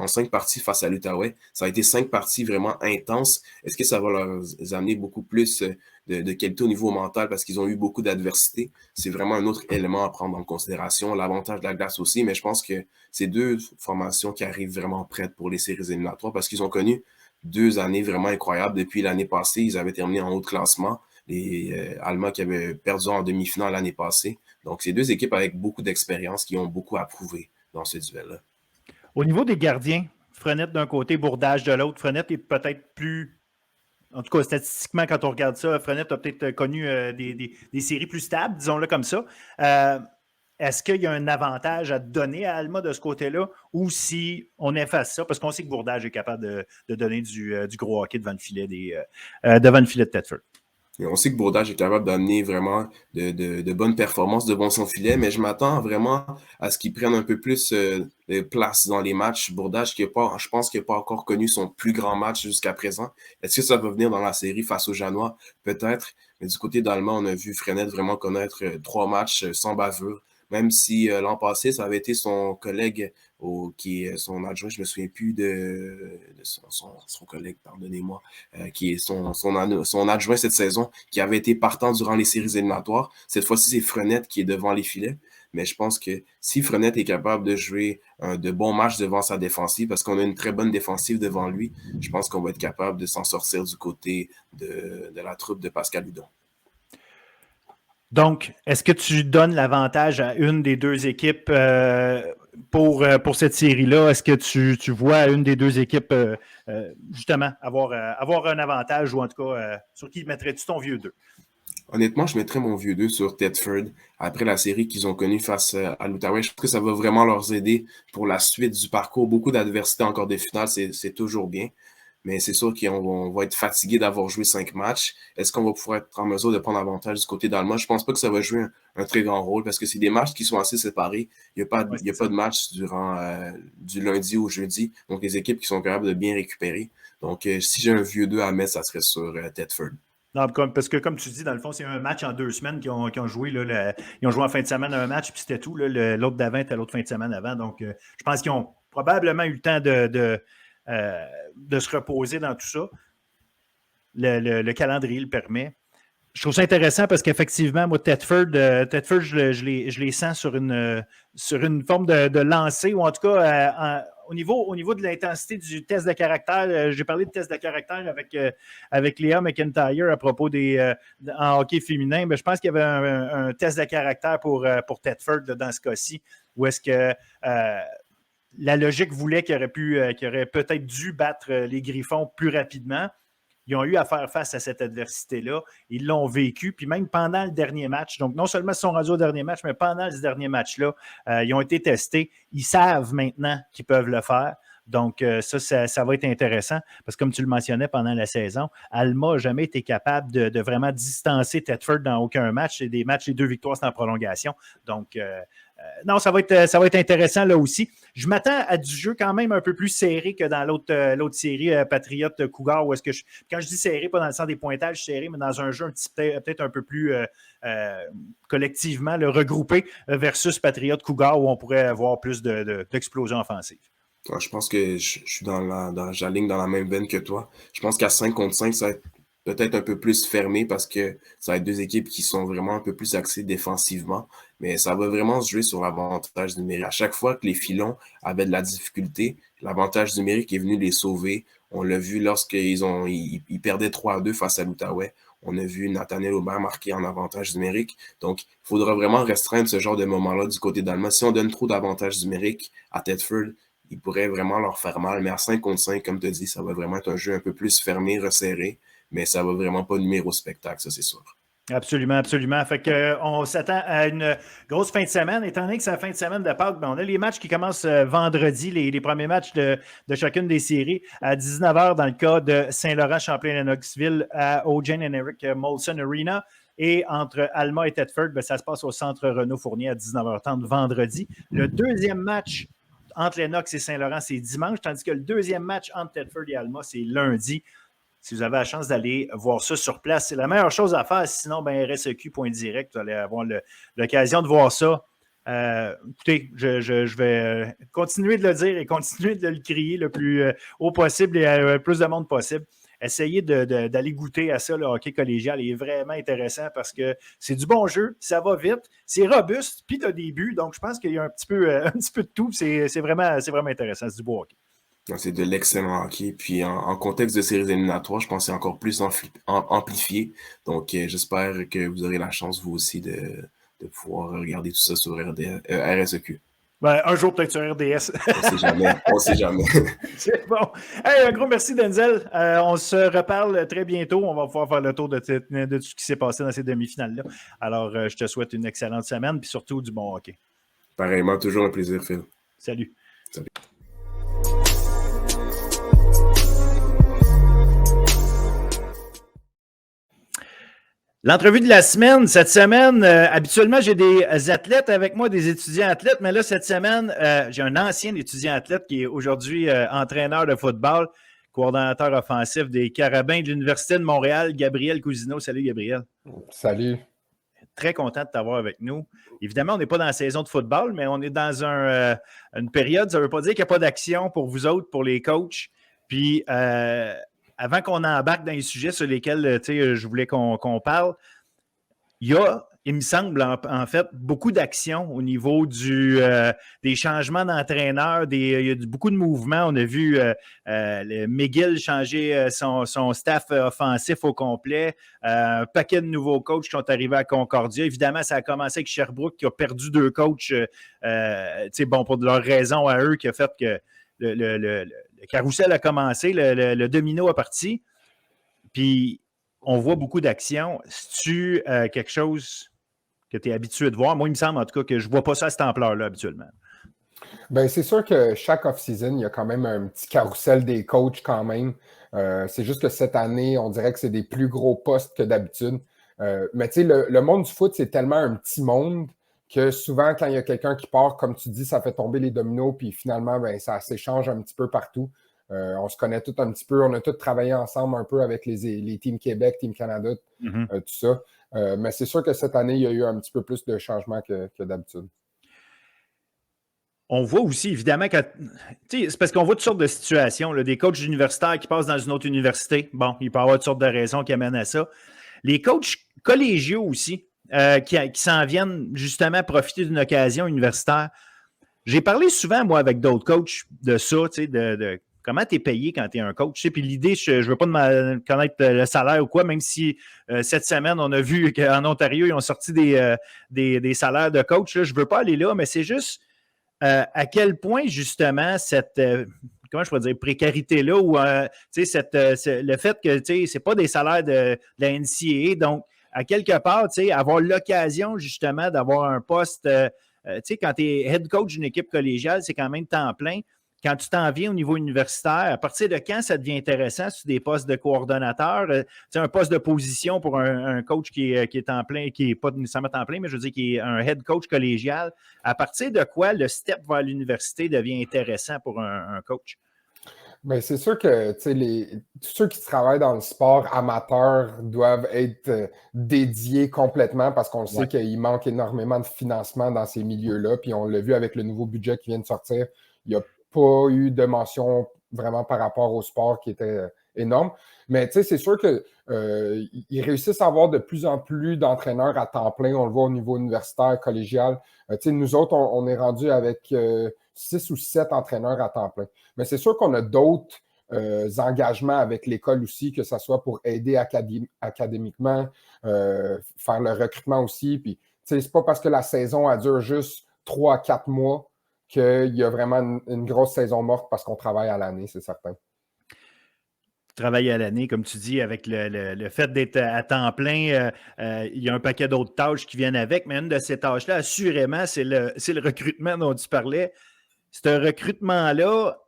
D: 5 parties face à l'Outaouais. Ça a été 5 parties vraiment intenses. Est-ce que ça va leur amener beaucoup plus de qualité au niveau mental parce qu'ils ont eu beaucoup d'adversité? C'est vraiment un autre élément à prendre en considération. L'avantage de la glace aussi, mais je pense que c'est deux formations qui arrivent vraiment prêtes pour les séries éliminatoires parce qu'ils ont connu 2 années vraiment incroyables. Depuis l'année passée, ils avaient terminé en haut de classement. Les Allemands qui avaient perdu en demi-finale l'année passée. Donc, c'est 2 équipes avec beaucoup d'expérience qui ont beaucoup à prouver dans ce duel-là.
B: Au niveau des gardiens, Frenette d'un côté, Bourdage de l'autre, Frenette est peut-être plus en tout cas, statistiquement, quand on regarde ça, Frenette a peut-être connu des séries plus stables, disons-le comme ça. Est-ce qu'il y a un avantage à donner à Alma de ce côté-là ou si on efface ça? Parce qu'on sait que Bourdage est capable de donner du gros hockey devant le filet de Thetford.
D: Et on sait que Bourdage est capable d'amener vraiment de bonnes performances devant son filet, mais je m'attends vraiment à ce qu'il prenne un peu plus de place dans les matchs. Bourdage, je pense qu'il n'a pas encore connu son plus grand match jusqu'à présent. Est-ce que ça va venir dans la série face aux Janois? Peut-être. Mais du côté d'Allemand, on a vu Frenette vraiment connaître 3 matchs sans bavure. Même si l'an passé, ça avait été son collègue qui est son adjoint, je ne me souviens plus de son collègue, pardonnez-moi, qui est son adjoint cette saison, qui avait été partant durant les séries éliminatoires. Cette fois-ci, c'est Frenette qui est devant les filets. Mais je pense que si Frenette est capable de jouer de bons matchs devant sa défensive, parce qu'on a une très bonne défensive devant lui, je pense qu'on va être capable de s'en sortir du côté de la troupe de Pascal Hudon.
B: Donc, est-ce que tu donnes l'avantage à une des deux équipes pour cette série-là? Est-ce que tu vois une des deux équipes justement avoir un avantage ou en tout cas, sur qui mettrais-tu ton vieux 2?
D: Honnêtement, je mettrais mon vieux 2 sur Thetford après la série qu'ils ont connue face à l'Outaouais. Je pense que ça va vraiment leur aider pour la suite du parcours. Beaucoup d'adversité encore des finales, c'est toujours bien. Mais c'est sûr qu'on va être fatigué d'avoir joué 5 matchs. Est-ce qu'on va pouvoir être en mesure de prendre avantage du côté d'Allemand? Je pense pas que ça va jouer un très grand rôle parce que c'est des matchs qui sont assez séparés. Il n'y a pas de match durant du lundi au jeudi. Donc, les équipes qui sont capables de bien récupérer. Donc, si j'ai un vieux 2 à mettre, ça serait sur Thetford.
B: Non, parce que comme tu dis, dans le fond, c'est un match en 2 semaines qu'ils ont joué. Là, ils ont joué en fin de semaine un match, puis c'était tout. Là, l'autre d'avant était l'autre fin de semaine avant. Donc, je pense qu'ils ont probablement eu le temps de se reposer dans tout ça. Le calendrier le permet. Je trouve ça intéressant parce qu'effectivement, moi, Thetford, je les sens sur une forme de lancer, ou en tout cas, au niveau de l'intensité du test de caractère. J'ai parlé de test de caractère avec Léa McIntyre à propos en hockey féminin, mais je pense qu'il y avait un test de caractère pour Thetford dans ce cas-ci, où est-ce que la logique voulait qu'il aurait peut-être dû battre les Griffons plus rapidement. Ils ont eu à faire face à cette adversité-là. Ils l'ont vécu. Puis même pendant le dernier match, donc non seulement ils sont rendus au dernier match, mais pendant ce dernier match-là, ils ont été testés. Ils savent maintenant qu'ils peuvent le faire. Donc, ça va être intéressant parce que, comme tu le mentionnais pendant la saison, Alma n'a jamais été capable de vraiment distancer Thetford dans aucun match. C'est des matchs, les 2 victoires, c'est en prolongation. Donc, non, ça va être intéressant là aussi. Je m'attends à du jeu quand même un peu plus serré que dans l'autre série Patriote Cougar, où est-ce que quand je dis serré, pas dans le sens des pointages serrés, mais dans un jeu peut-être un peu plus collectivement regroupé versus Patriote Cougar, où on pourrait avoir plus d'explosion offensive.
D: Je pense que je suis j'aligne dans la même veine que toi. Je pense qu'à 5 contre 5, ça va être peut-être un peu plus fermé parce que ça va être 2 équipes qui sont vraiment un peu plus axées défensivement. Mais ça va vraiment se jouer sur l'avantage numérique. À chaque fois que les Filons avaient de la difficulté, l'avantage numérique est venu les sauver. On l'a vu lorsqu'ils perdaient 3-2 face à l'Outaouais. On a vu Nathaniel Aubert marquer en avantage numérique. Donc, il faudra vraiment restreindre ce genre de moment-là du côté d'Allemand. Si on donne trop d'avantages numériques à Thetford, il pourrait vraiment leur faire mal. Mais à 5 contre 5, comme tu as dit, ça va vraiment être un jeu un peu plus fermé, resserré. Mais ça va vraiment pas nuire au spectacle, ça c'est sûr.
B: Absolument, absolument. Fait qu'on s'attend à une grosse fin de semaine. Étant donné que c'est la fin de semaine de Pâques, on a les matchs qui commencent vendredi, les premiers matchs de chacune des séries à 19h dans le cas de Saint-Laurent-Champlain-Lennoxville au Jane and Eric Molson Arena. Et entre Alma et Thetford, ça se passe au centre Renaud-Fournier à 19h30 vendredi. Le deuxième match entre Lennox et Saint-Laurent, c'est dimanche, tandis que le deuxième match entre Thetford et Alma, c'est lundi. Si vous avez la chance d'aller voir ça sur place, c'est la meilleure chose à faire. Sinon, RSEQ.direct, vous allez avoir l'occasion de voir ça. Écoutez, je vais continuer de le dire et continuer de le crier le plus haut possible et à le plus de monde possible. Essayez d'aller goûter à ça. Le hockey collégial est vraiment intéressant parce que c'est du bon jeu, ça va vite, c'est robuste, puis tu as des buts. Donc, je pense qu'il y a un petit peu de tout. C'est vraiment intéressant. C'est du beau hockey.
D: C'est de l'excellent hockey. Puis en contexte de séries éliminatoires, je pense que c'est encore plus amplifié. Donc, j'espère que vous aurez la chance, vous aussi, de pouvoir regarder tout ça sur RSEQ.
A: Ben, un jour, peut-être sur RDS.
D: On sait jamais. On sait jamais.
A: C'est bon. Hey, un gros merci, Denzel. On se reparle très bientôt. On va pouvoir faire le tour de tout ce qui s'est passé dans ces demi-finales-là. Alors, je te souhaite une excellente semaine, puis surtout du bon hockey.
D: Pareillement, toujours un plaisir, Phil.
A: Salut.
D: Salut.
A: L'entrevue de la semaine, cette semaine, habituellement, j'ai des athlètes avec moi, des étudiants athlètes, mais là, cette semaine, j'ai un ancien étudiant athlète qui est aujourd'hui entraîneur de football, coordonnateur offensif des Carabins de l'Université de Montréal, Gabriel Cousineau. Salut, Gabriel.
E: Salut.
A: Très content de t'avoir avec nous. Évidemment, on n'est pas dans la saison de football, mais on est dans une période, ça ne veut pas dire qu'il n'y a pas d'action pour vous autres, pour les coachs. Puis, avant qu'on embarque dans les sujets sur lesquels je voulais qu'on parle, il y a, il me semble, en fait, beaucoup d'actions au niveau des changements d'entraîneurs. Il y a beaucoup de mouvements. On a vu McGill changer son staff offensif au complet. Un paquet de nouveaux coachs qui sont arrivés à Concordia. Évidemment, ça a commencé avec Sherbrooke qui a perdu 2 coachs pour de leurs raisons à eux, qui a fait que le carrousel a commencé, le domino a parti. Puis, on voit beaucoup d'actions. C'est-tu quelque chose que tu es habitué de voir? Moi, il me semble en tout cas que je ne vois pas ça à cette ampleur-là habituellement.
E: Bien, c'est sûr que chaque off-season, il y a quand même un petit carrousel des coachs quand même. C'est juste que cette année, on dirait que c'est des plus gros postes que d'habitude. Mais tu sais, le monde du foot, c'est tellement un petit monde que souvent, quand il y a quelqu'un qui part, comme tu dis, ça fait tomber les dominos, puis finalement, ben, ça s'échange un petit peu partout. On se connaît tous un petit peu, on a tous travaillé ensemble un peu avec les Team Québec, Team Canada, tout ça. Mais c'est sûr que cette année, il y a eu un petit peu plus de changements que d'habitude.
A: On voit aussi, évidemment, c'est parce qu'on voit toutes sortes de situations. Là, des coachs universitaires qui passent dans une autre université. Bon, il peut y avoir toutes sortes de raisons qui amènent à ça. Les coachs collégiaux aussi, qui s'en viennent justement profiter d'une occasion universitaire. J'ai parlé souvent, moi, avec d'autres coachs de ça, de comment tu es payé quand tu es un coach. Puis l'idée, je ne veux pas connaître le salaire ou quoi, même si cette semaine, on a vu qu'en Ontario, ils ont sorti des salaires de coach. Là, je ne veux pas aller là, mais c'est juste à quel point, justement, cette comment je pourrais dire, précarité-là, ou le fait que ce n'est pas des salaires de la NCAA, donc à quelque part, avoir l'occasion, justement, d'avoir un poste, quand tu es head coach d'une équipe collégiale, c'est quand même temps plein. Quand tu t'en viens au niveau universitaire, à partir de quand ça devient intéressant sur des postes de coordonnateur, un poste de position pour un coach qui est en plein, qui n'est pas nécessairement temps plein, mais je veux dire qui est un head coach collégial, à partir de quoi le step vers l'université devient intéressant pour un coach?
E: Bien, c'est sûr que tous ceux qui travaillent dans le sport amateur doivent être dédiés complètement parce qu'on sait qu'il manque énormément de financement dans ces milieux-là. Puis on l'a vu avec le nouveau budget qui vient de sortir. Il n'y a pas eu de mention vraiment par rapport au sport qui était énorme. Mais c'est sûr qu'ils réussissent à avoir de plus en plus d'entraîneurs à temps plein. On le voit au niveau universitaire, collégial. Nous autres, on est rendu avec 6 ou 7 entraîneurs à temps plein. Mais c'est sûr qu'on a d'autres engagements avec l'école aussi, que ce soit pour aider académiquement, faire le recrutement aussi. Puis, c'est pas parce que la saison elle dure juste 3 à 4 mois qu'il y a vraiment une grosse saison morte parce qu'on travaille à l'année, c'est certain.
A: Travailler à l'année, comme tu dis, avec le fait d'être à temps plein, il y a un paquet d'autres tâches qui viennent avec, mais une de ces tâches-là, assurément, c'est le recrutement dont tu parlais. Ce recrutement-là,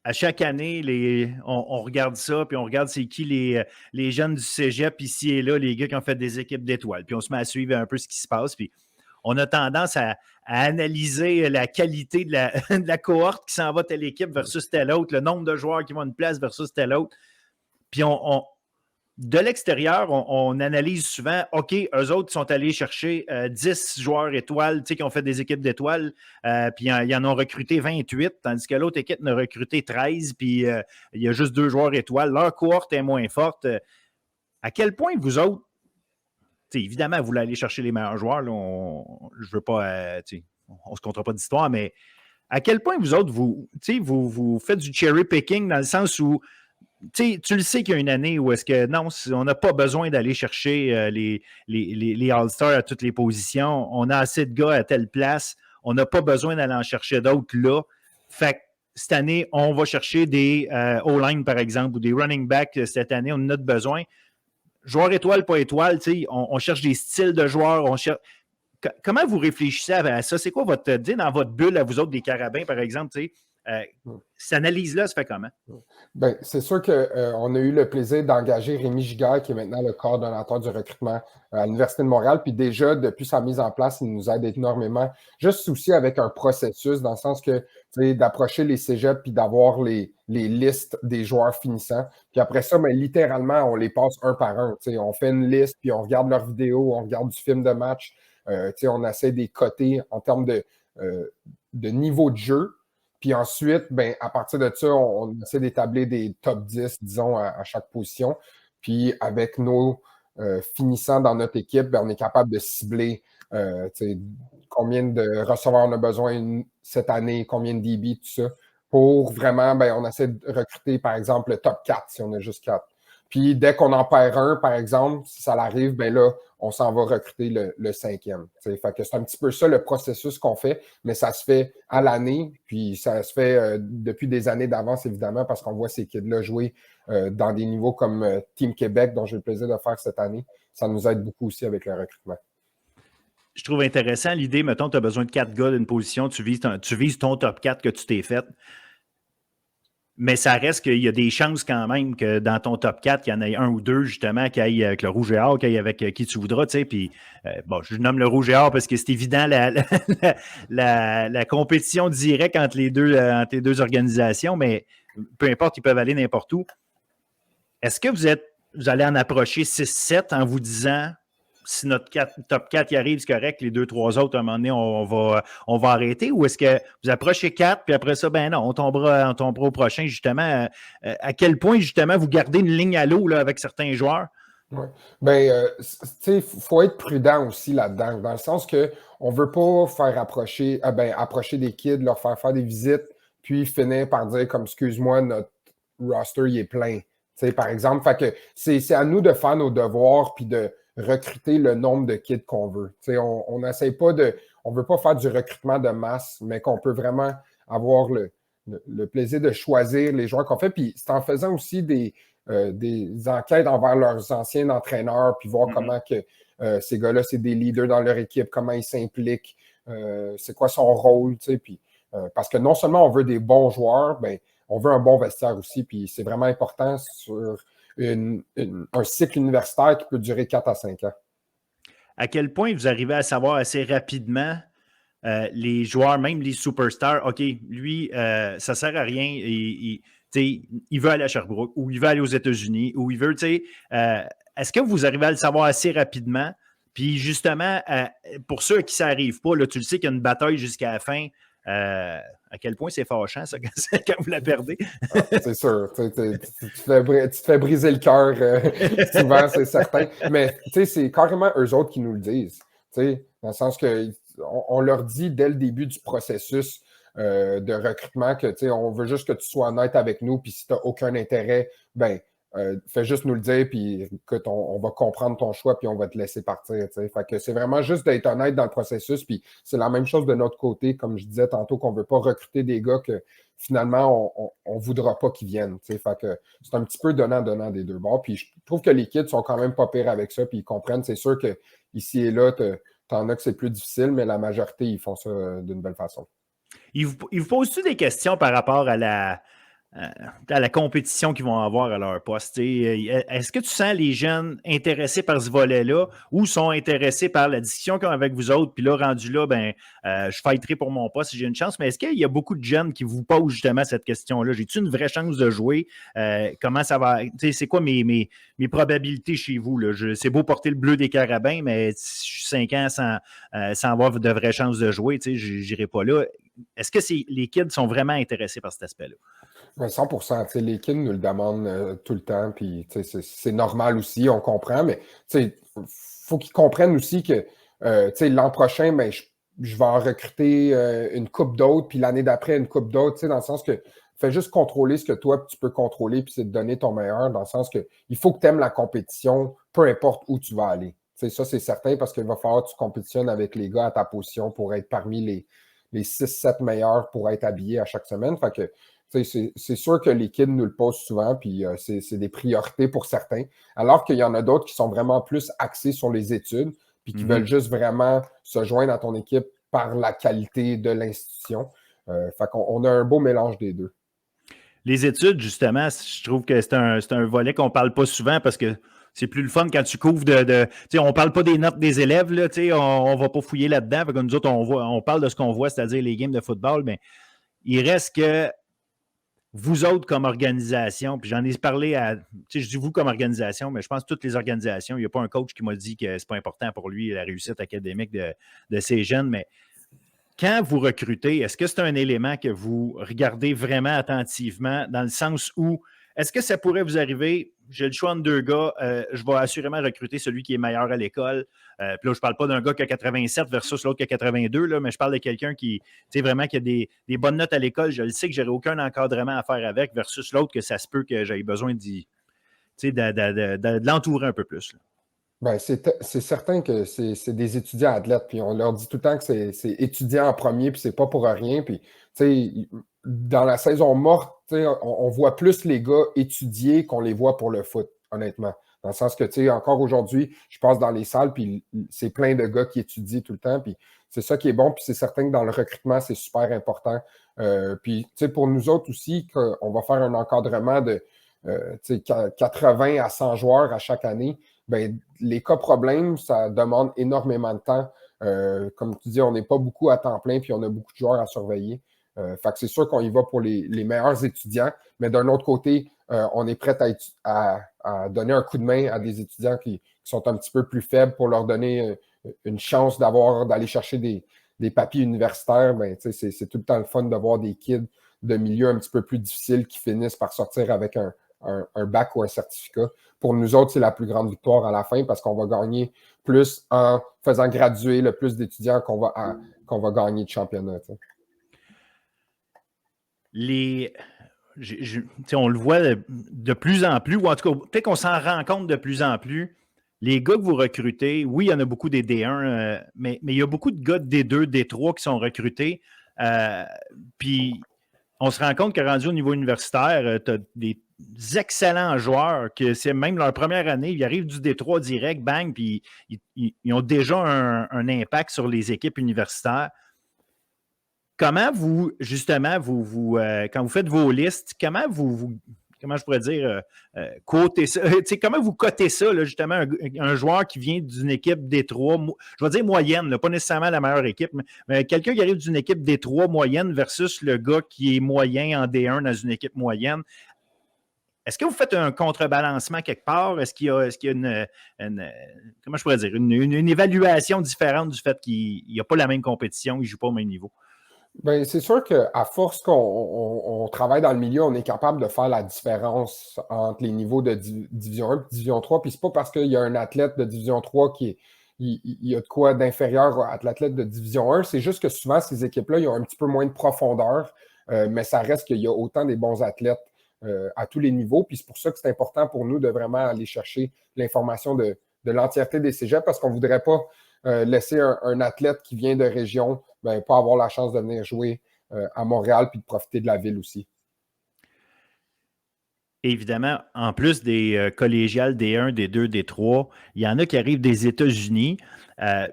A: à chaque année, on regarde ça, puis on regarde c'est qui les jeunes du cégep ici et là, les gars qui ont fait des équipes d'étoiles, puis on se met à suivre un peu ce qui se passe, puis on a tendance à analyser la qualité de la cohorte qui s'en va telle équipe versus telle autre, le nombre de joueurs qui vont une place versus telle autre. Puis de l'extérieur, on analyse souvent, OK, eux autres sont allés chercher 10 joueurs étoiles, qui ont fait des équipes d'étoiles, puis ils en ont recruté 28, tandis que l'autre équipe en a recruté 13, puis il y a juste 2 joueurs étoiles. Leur cohorte est moins forte. À quel point vous autres, évidemment, vous voulez aller chercher les meilleurs joueurs, là, je veux pas, on ne se comptera pas d'histoire, mais à quel point vous autres, vous faites du cherry picking dans le sens où
B: tu le sais qu'il y a une année où est-ce que non, on n'a pas besoin d'aller chercher les All-Stars à toutes les positions. On a assez de gars à telle place. On n'a pas besoin d'aller en chercher d'autres là. Fait que cette année, on va chercher des O-line, par exemple, ou des running backs cette année. On en a besoin. Joueur étoile, pas étoile, on cherche des styles de joueurs. Comment vous réfléchissez à ça? C'est quoi dans votre bulle à vous autres des Carabins, par exemple? Cette analyse-là se fait comment?
E: Bien, c'est sûr qu'on a eu le plaisir d'engager Rémi Giguère, qui est maintenant le coordonnateur du recrutement à l'Université de Montréal. Puis déjà, depuis sa mise en place, il nous aide énormément. Juste aussi avec un processus, dans le sens que d'approcher les cégeps puis d'avoir les listes des joueurs finissants. Puis après ça, bien, littéralement, on les passe un par un. On fait une liste, puis on regarde leurs vidéos, on regarde du film de match. On essaie des cotés en termes de niveau de jeu. Puis ensuite, ben, à partir de ça, on essaie d'établir des top 10, disons, à chaque position. Puis avec nos finissants dans notre équipe, ben, on est capable de cibler combien de receveurs on a besoin cette année, combien de DB, tout ça. Pour vraiment, ben, on essaie de recruter, par exemple, le top 4, si on a juste 4. Puis dès qu'on en perd un, par exemple, si ça l'arrive, ben là, on s'en va recruter le 5e. Fait que c'est un petit peu ça le processus qu'on fait, mais ça se fait à l'année, puis ça se fait depuis des années d'avance, évidemment, parce qu'on voit ces kids-là jouer dans des niveaux comme Team Québec, dont j'ai le plaisir de faire cette année. Ça nous aide beaucoup aussi avec le recrutement.
B: Je trouve intéressant l'idée, mettons, tu as besoin de 4 gars d'une position, tu vises ton top 4 que tu t'es fait. Mais ça reste qu'il y a des chances quand même que dans ton top 4, il y en ait un ou deux, justement, qui aillent avec le rouge et or, qui aillent avec qui tu voudras, tu sais. Puis, bon, je nomme le rouge et or parce que c'est évident la compétition directe entre les deux organisations, mais peu importe, ils peuvent aller n'importe où. Est-ce que vous allez en approcher 6-7 en vous disant, si notre top 4 y arrive, c'est correct, les 2-3 autres, à un moment donné, on va arrêter? Ou est-ce que vous approchez 4, puis après ça, ben non, on tombera au prochain, justement. À quel point, justement, vous gardez une ligne à l'eau là, avec certains joueurs?
E: Oui. Bien, il faut être prudent aussi là-dedans, dans le sens qu'on ne veut pas faire approcher des kids, leur faire des visites, puis finir par dire comme, excuse-moi, notre roster, il est plein. Par exemple, fait que c'est à nous de faire nos devoirs, puis de recruter le nombre de kids qu'on veut. On n'essaie pas on ne veut pas faire du recrutement de masse, mais qu'on peut vraiment avoir le plaisir de choisir les joueurs qu'on fait. Puis c'est en faisant aussi des enquêtes envers leurs anciens entraîneurs, puis voir comment que ces gars-là, c'est des leaders dans leur équipe, comment ils s'impliquent, c'est quoi son rôle. Puis, parce que non seulement on veut des bons joueurs, ben, on veut un bon vestiaire aussi. Puis c'est vraiment important sur un cycle universitaire qui peut durer 4 à 5 ans. À
B: quel point vous arrivez à savoir assez rapidement les joueurs, même les superstars, OK, lui, ça ne sert à rien, il veut aller à Sherbrooke ou il veut aller aux États-Unis ou il veut, est-ce que vous arrivez à le savoir assez rapidement? Puis justement, pour ceux à qui ça n'arrive pas, là, tu le sais qu'il y a une bataille jusqu'à la fin. À quel point c'est fâchant, ça, quand vous la perdez?
E: C'est sûr. Tu te fais briser le cœur souvent, c'est certain. Mais c'est carrément eux autres qui nous le disent. Dans le sens qu'on leur dit dès le début du processus de recrutement que on veut juste que tu sois honnête avec nous, puis si tu n'as aucun intérêt, ben fais juste nous le dire, puis écoute, on va comprendre ton choix, puis on va te laisser partir. Fait que c'est vraiment juste d'être honnête dans le processus, puis c'est la même chose de notre côté, comme je disais tantôt, qu'on ne veut pas recruter des gars que finalement, on ne voudra pas qu'ils viennent. Fait que c'est un petit peu donnant des deux bords. Puis je trouve que les kids sont quand même pas pires avec ça, puis ils comprennent. C'est sûr que ici et là, t'en as que c'est plus difficile, mais la majorité, ils font ça d'une belle façon.
B: Ils vous posent-tu des questions par rapport à la compétition qu'ils vont avoir à leur poste? Est-ce que tu sens les jeunes intéressés par ce volet-là ou sont intéressés par la discussion qu'ils ont avec vous autres? Puis là, rendu là, ben, je fighterai pour mon poste si j'ai une chance. Mais est-ce qu'il y a beaucoup de jeunes qui vous posent justement cette question-là? J'ai-tu une vraie chance de jouer? Comment ça va? C'est quoi mes probabilités chez vous? C'est beau porter le bleu des Carabins, mais si je suis 5 ans sans avoir de vraies chances de jouer, je n'irai pas là. Est-ce que les kids sont vraiment intéressés par cet aspect-là?
E: 100%. Les kids nous le demandent tout le temps, puis c'est normal aussi, on comprend, mais il faut qu'ils comprennent aussi que l'an prochain, ben, je vais en recruter une coupe d'autres, puis l'année d'après, une coupe d'autres, dans le sens que fais juste contrôler ce que toi, tu peux contrôler, puis c'est de donner ton meilleur, dans le sens que il faut que tu aimes la compétition, peu importe où tu vas aller. T'sais, ça, c'est certain, parce qu'il va falloir que tu compétitionnes avec les gars à ta position pour être parmi les 6-7 meilleurs pour être habillés à chaque semaine. Fait que c'est sûr que les kids nous le posent souvent, puis c'est des priorités pour certains, alors qu'il y en a d'autres qui sont vraiment plus axés sur les études, puis qui veulent juste vraiment se joindre à ton équipe par la qualité de l'institution. Fait qu'on a un beau mélange des deux.
B: Les études, justement, je trouve que c'est un volet qu'on ne parle pas souvent parce que c'est plus le fun quand tu couvres on ne parle pas des notes des élèves, là, on ne va pas fouiller là-dedans. Fait que nous autres, on parle de ce qu'on voit, c'est-à-dire les games de football, mais il reste que vous autres comme organisation, puis j'en ai parlé je dis vous comme organisation, mais je pense que toutes les organisations, il n'y a pas un coach qui m'a dit que ce n'est pas important pour lui la réussite académique de ces jeunes, mais quand vous recrutez, est-ce que c'est un élément que vous regardez vraiment attentivement dans le sens où est-ce que ça pourrait vous arriver, j'ai le choix entre deux gars, je vais assurément recruter celui qui est meilleur à l'école. Puis là, je ne parle pas d'un gars qui a 87 versus l'autre qui a 82, là, mais je parle de quelqu'un qui, vraiment, qui a des bonnes notes à l'école. Je le sais que je n'aurai aucun encadrement à faire avec versus l'autre que ça se peut que j'aie besoin de l'entourer un peu plus. Là.
E: Ben, c'est certain que c'est des étudiants athlètes, puis on leur dit tout le temps que c'est étudiant en premier, puis c'est pas pour rien. Puis, dans la saison morte, on voit plus les gars étudier qu'on les voit pour le foot, honnêtement. Dans le sens que, encore aujourd'hui, je passe dans les salles, puis c'est plein de gars qui étudient tout le temps, puis c'est ça qui est bon, puis c'est certain que dans le recrutement, c'est super important. Puis, pour nous autres aussi, on va faire un encadrement de 80 à 100 joueurs à chaque année. Ben, les cas problèmes, ça demande énormément de temps. Comme tu dis, on n'est pas beaucoup à temps plein, puis on a beaucoup de joueurs à surveiller. Fait que c'est sûr qu'on y va pour les meilleurs étudiants, mais d'un autre côté, on est prêt à donner un coup de main à des étudiants qui sont un petit peu plus faibles pour leur donner une chance d'aller chercher des papiers universitaires. Ben, c'est tout le temps le fun de voir des kids de milieux un petit peu plus difficiles qui finissent par sortir avec un bac ou un certificat. Pour nous autres, c'est la plus grande victoire à la fin parce qu'on va gagner plus en faisant graduer le plus d'étudiants qu'on va gagner de championnat.
B: On le voit de plus en plus, ou en tout cas, peut-être qu'on s'en rend compte de plus en plus. Les gars que vous recrutez, oui, il y en a beaucoup des D1, mais il y a beaucoup de gars de D2, D3 qui sont recrutés. Puis on se rend compte que rendu au niveau universitaire, tu as des excellents joueurs que c'est même leur première année, ils arrivent du D3 direct, bang, puis ils ont déjà un impact sur les équipes universitaires. Comment vous, justement, quand vous faites vos listes, comment je pourrais dire, cotez ça, comment vous cotez ça, là, justement, un joueur qui vient d'une équipe D3, je vais dire moyenne, là, pas nécessairement la meilleure équipe, mais quelqu'un qui arrive d'une équipe D3 moyenne versus le gars qui est moyen en D1 dans une équipe moyenne. Est-ce que vous faites un contrebalancement quelque part? Est-ce qu'il y a comment je pourrais dire, une évaluation différente du fait qu'il n'y a pas la même compétition, il ne joue pas au même niveau?
E: Bien, c'est sûr qu'à force qu'on travaille dans le milieu, on est capable de faire la différence entre les niveaux de Division 1 et Division 3. Puis c'est pas parce qu'il y a un athlète de Division 3 il y a de quoi d'inférieur à l'athlète de Division 1. C'est juste que souvent, ces équipes-là, ils ont un petit peu moins de profondeur, mais ça reste qu'il y a autant des bons athlètes à tous les niveaux. Puis c'est pour ça que c'est important pour nous de vraiment aller chercher l'information de l'entièreté des cégeps parce qu'on ne voudrait pas laisser un athlète qui vient de région pas avoir la chance de venir jouer à Montréal puis de profiter de la ville aussi.
B: Évidemment, en plus des collégiales D1, D2, D3, il y en a qui arrivent des États-Unis.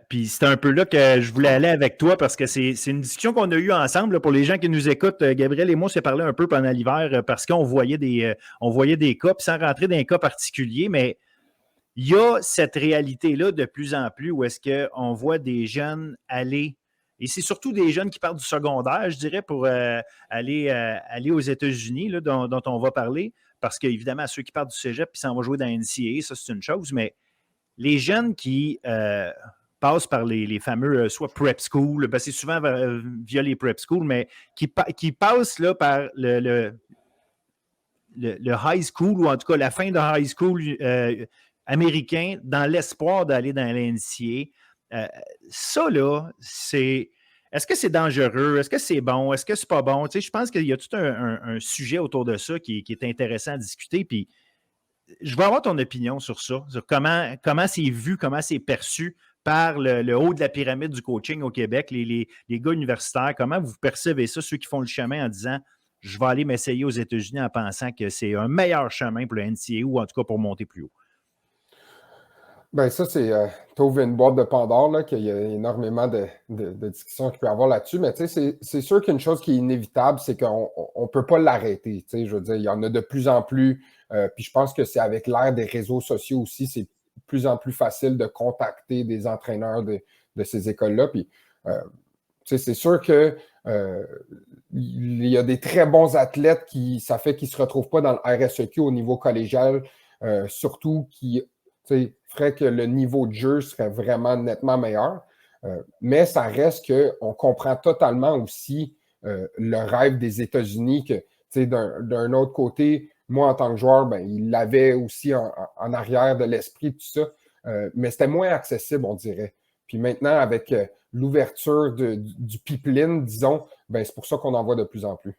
B: Puis c'est un peu là que je voulais aller avec toi parce que c'est une discussion qu'on a eue ensemble. Là, pour les gens qui nous écoutent, Gabriel et moi, on s'est parlé un peu pendant l'hiver parce qu'on voyait des cas, puis sans rentrer dans un cas particulier, mais il y a cette réalité-là de plus en plus où est-ce qu'on voit des jeunes aller, et c'est surtout des jeunes qui partent du secondaire, je dirais, pour aller aux États-Unis, là, dont on va parler, parce qu'évidemment, ceux qui partent du cégep puis s'en vont jouer dans la NCAA, ça c'est une chose, mais les jeunes qui passent par les fameux, soit prep school, ben c'est souvent via les prep school, mais qui passent là, par le high school, ou en tout cas la fin de high school américain, dans l'espoir d'aller dans la NCAA. Ça, là, c'est... est-ce que c'est dangereux? Est-ce que c'est bon? Est-ce que c'est pas bon? Je pense qu'il y a tout un sujet autour de ça qui est intéressant à discuter. Puis je veux avoir ton opinion sur ça, sur comment c'est vu, comment c'est perçu par le haut de la pyramide du coaching au Québec, les gars universitaires. Comment vous percevez ça, ceux qui font le chemin en disant « Je vais aller m'essayer aux États-Unis en pensant que c'est un meilleur chemin pour le NCAA ou en tout cas pour monter plus haut. »
E: Ben ça, c'est t'ouvres une boîte de Pandore, là, qu'il y a énormément de discussions qu'il peut y avoir là-dessus. Mais tu sais, c'est sûr qu'une chose qui est inévitable, c'est qu'on ne peut pas l'arrêter. Tu sais, je veux dire, il y en a de plus en plus. Puis je pense que c'est avec l'ère des réseaux sociaux aussi, c'est de plus en plus facile de contacter des entraîneurs de ces écoles-là. Puis tu sais, c'est sûr que il y a des très bons athlètes ça fait qu'ils ne se retrouvent pas dans le RSEQ au niveau collégial, surtout qui ferait que le niveau de jeu serait vraiment nettement meilleur. Mais ça reste qu'on comprend totalement aussi le rêve des États-Unis que, d'un autre côté, moi, en tant que joueur, ben, il l'avait aussi en arrière de l'esprit, tout ça. Mais c'était moins accessible, on dirait. Puis maintenant, avec l'ouverture du pipeline, disons, ben, c'est pour ça qu'on en voit de plus en plus.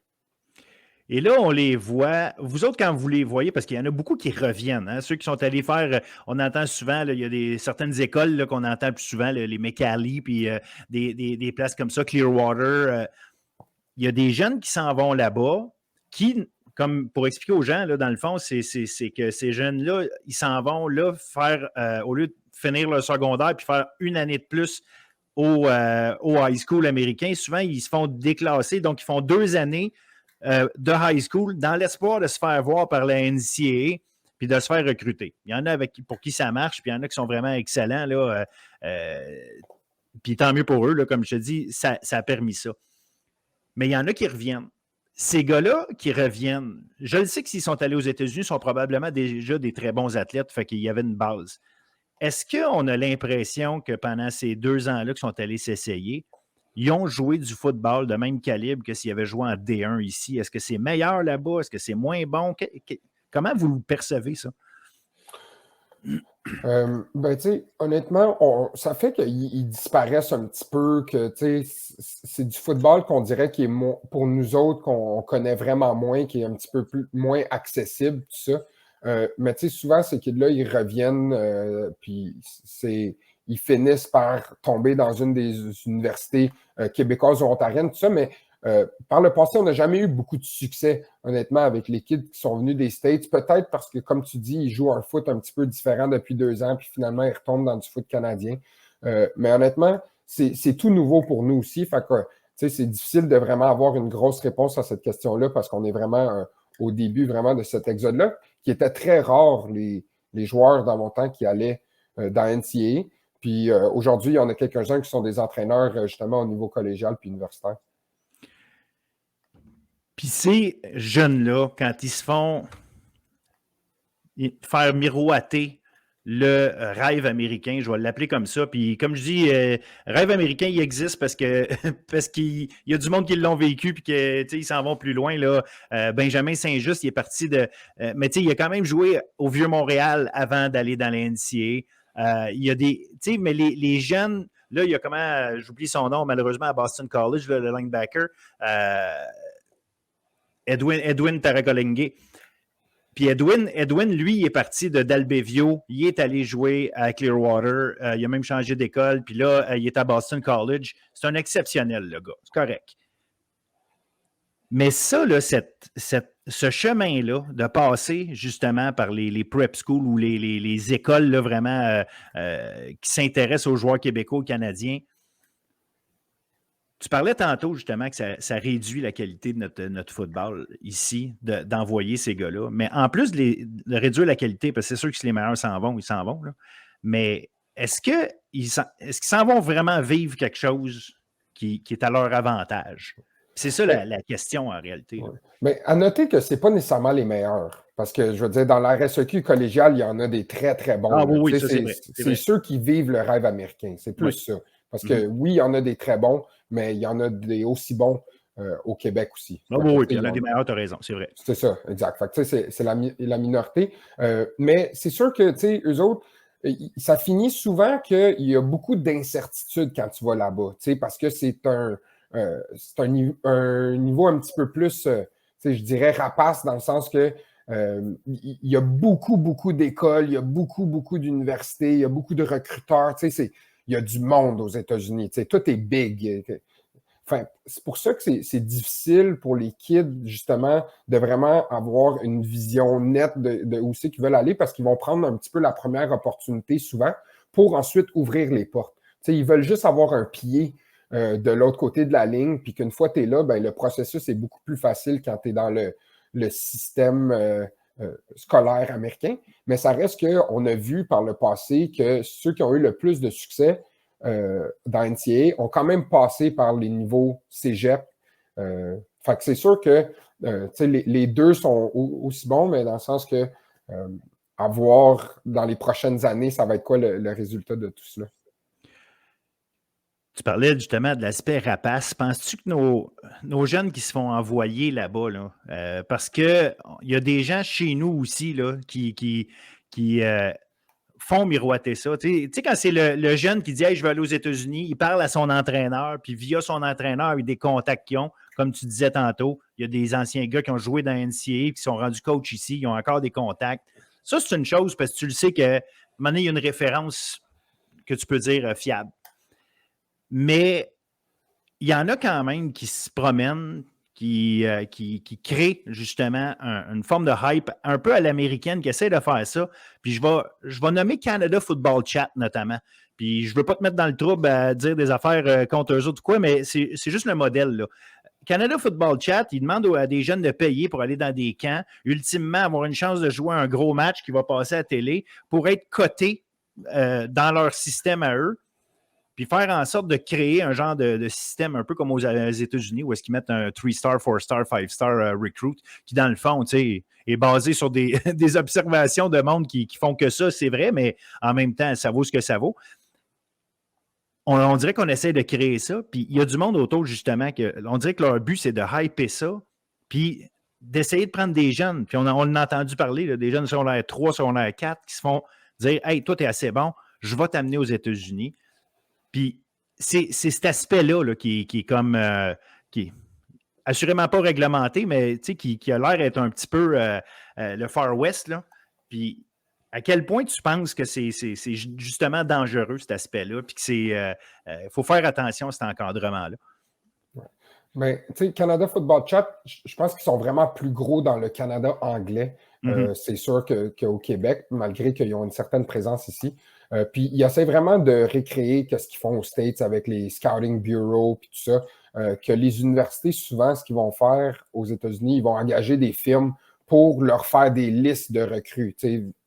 B: Et là, on les voit. Vous autres, quand vous les voyez, parce qu'il y en a beaucoup qui reviennent. Hein, ceux qui sont allés faire, on entend souvent, là, il y a certaines écoles là, qu'on entend plus souvent, les McCallie, puis des places comme ça, Clearwater. Il y a des jeunes qui s'en vont là-bas, qui, comme pour expliquer aux gens, là, dans le fond, c'est que ces jeunes-là, ils s'en vont là faire, au lieu de finir leur secondaire puis faire une année de plus au high school américain, souvent, ils se font déclasser. Donc, ils font 2 années de high school dans l'espoir de se faire voir par la NCAA puis de se faire recruter. Il y en a pour qui ça marche, puis il y en a qui sont vraiment excellents. Là, puis tant mieux pour eux, là, comme je te dis, ça a permis ça. Mais il y en a qui reviennent. Ces gars-là qui reviennent, je le sais que s'ils sont allés aux États-Unis, ils sont probablement déjà des très bons athlètes, fait qu'il y avait une base. Est-ce qu'on a l'impression que pendant ces 2 ans-là qu'ils sont allés s'essayer, ils ont joué du football de même calibre que s'ils avaient joué en D1 ici? Est-ce que c'est meilleur là-bas? Est-ce que c'est moins bon? Comment vous percevez ça?
E: Ben, tu sais, honnêtement, ça fait qu'ils disparaissent un petit peu, que, tu sais, c'est du football qu'on dirait qui est pour nous autres, qu'on connaît vraiment moins, qui est un petit peu moins accessible, tout ça. Mais tu sais, souvent, c'est que là, ils reviennent, puis ils finissent par tomber dans une des universités québécoises ou ontariennes, tout ça, mais par le passé, on n'a jamais eu beaucoup de succès, honnêtement, avec les kids qui sont venus des States. Peut-être parce que, comme tu dis, ils jouent un foot un petit peu différent depuis 2 ans, puis finalement, ils retombent dans du foot canadien. Mais honnêtement, c'est tout nouveau pour nous aussi. Fait que, c'est difficile de vraiment avoir une grosse réponse à cette question-là parce qu'on est vraiment au début vraiment de cet exode-là, qui était très rare, les joueurs dans mon temps qui allaient dans NCAA. Puis aujourd'hui, il y en a quelques-uns qui sont des entraîneurs justement au niveau collégial puis universitaire.
B: Puis ces jeunes-là, quand ils se font faire miroiter le rêve américain, je vais l'appeler comme ça. Puis comme je dis, rêve américain, il existe parce qu'il y a du monde qui l'ont vécu puis qu'ils s'en vont plus loin. Là. Benjamin Saint-Just, il est parti de... mais il a quand même joué au Vieux-Montréal avant d'aller dans la NCAA. Il y a des... Mais les jeunes... Là, il y a comment... J'oublie son nom, malheureusement, à Boston College, là, le linebacker. Edwin Tarakolengue. Puis Edwin, lui, il est parti de Dalbevio. Il est allé jouer à Clearwater. Il a même changé d'école. Puis là, il est à Boston College. C'est un exceptionnel, le gars. C'est correct. Mais ça, là, ce chemin-là, de passer justement par les prep schools ou les écoles là, vraiment qui s'intéressent aux joueurs québécois ou canadiens, tu parlais tantôt justement que ça réduit la qualité de notre football ici, d'envoyer ces gars-là. Mais en plus de réduire la qualité, parce que c'est sûr que si les meilleurs s'en vont, ils s'en vont. Là. Mais est-ce qu'ils s'en vont vraiment vivre quelque chose qui est à leur avantage? C'est ça la question en réalité.
E: Ouais. Mais à noter que ce n'est pas nécessairement les meilleurs. Parce que je veux dire, dans la RSEQ collégiale, il y en a des très, très bons.
B: Ah oui, ça, c'est vrai.
E: C'est ceux qui vivent le rêve américain. C'est plus ça. Parce que oui, il y en a des très bons, mais il y en a des aussi bons au Québec aussi.
B: Ah oui, il y en a des meilleurs, tu as raison, c'est vrai.
E: C'est ça, exact. Fait que c'est la minorité. Mais c'est sûr que, eux autres, ça finit souvent qu'il y a beaucoup d'incertitudes quand tu vas là-bas, parce que c'est un niveau un petit peu plus, je dirais, rapace, dans le sens que il y a beaucoup, beaucoup d'écoles, il y a beaucoup, beaucoup d'universités, il y a beaucoup de recruteurs, il y a du monde aux États-Unis, tout est big. Enfin, c'est pour ça que c'est difficile pour les kids, justement, de vraiment avoir une vision nette de où c'est qu'ils veulent aller, parce qu'ils vont prendre un petit peu la première opportunité souvent pour ensuite ouvrir les portes. Ils veulent juste avoir un pied de l'autre côté de la ligne, puis qu'une fois que tu es là, ben, le processus est beaucoup plus facile quand tu es dans le système scolaire américain. Mais ça reste qu'on a vu par le passé que ceux qui ont eu le plus de succès dans NCAA ont quand même passé par les niveaux cégep. Fait que c'est sûr que les deux sont aussi bons, mais dans le sens que à voir dans les prochaines années, ça va être quoi le résultat de tout cela.
B: Tu parlais justement de l'aspect rapace. Penses-tu que nos jeunes qui se font envoyer là-bas, là, parce qu'il y a des gens chez nous aussi là, qui font miroiter ça. Tu sais, quand c'est le jeune qui dit hey, « je vais aller aux États-Unis », il parle à son entraîneur, puis via son entraîneur, avec des contacts qu'ils ont, comme tu disais tantôt, il y a des anciens gars qui ont joué dans NCAA, qui sont rendus coach ici, ils ont encore des contacts. Ça, c'est une chose, parce que tu le sais qu'à un moment donné, il y a une référence que tu peux dire fiable. Mais il y en a quand même qui se promènent, qui créent justement une forme de hype un peu à l'américaine, qui essaie de faire ça. Puis je vais nommer Canada Football Chat notamment. Puis je ne veux pas te mettre dans le trouble à dire des affaires contre eux autres ou quoi, mais c'est juste le modèle, là. Canada Football Chat, ils demandent à des jeunes de payer pour aller dans des camps, ultimement avoir une chance de jouer un gros match qui va passer à la télé pour être cotés dans leur système à eux. Puis faire en sorte de créer un genre de système un peu comme aux États-Unis où est-ce qu'ils mettent un 3-star, 4-star, 5-star recruit qui, dans le fond, est basé sur des observations de monde qui font que ça, c'est vrai, mais en même temps, ça vaut ce que ça vaut. On dirait qu'on essaie de créer ça, puis il y a du monde autour, justement, on dirait que leur but, c'est de hyper ça, puis d'essayer de prendre des jeunes. Puis on a entendu parler, là, des jeunes secondaire 3, secondaire 4 qui se font dire « Hey, toi, t'es assez bon, je vais t'amener aux États-Unis. » Puis c'est cet aspect-là là, qui est comme qui est assurément pas réglementé, mais qui a l'air d'être un petit peu le Far West. Là. Puis à quel point tu penses que c'est justement dangereux cet aspect-là, puis que c'est faut faire attention à cet encadrement-là?
E: Bien, tu sais, Canada Football Chat, je pense qu'ils sont vraiment plus gros dans le Canada anglais. C'est sûr qu'au Québec, malgré qu'ils ont une certaine présence ici. Puis ils essaient vraiment de récréer ce qu'ils font aux States avec les Scouting Bureau puis tout ça. Que les universités, souvent, ce qu'ils vont faire aux États-Unis, ils vont engager des firmes pour leur faire des listes de recrues.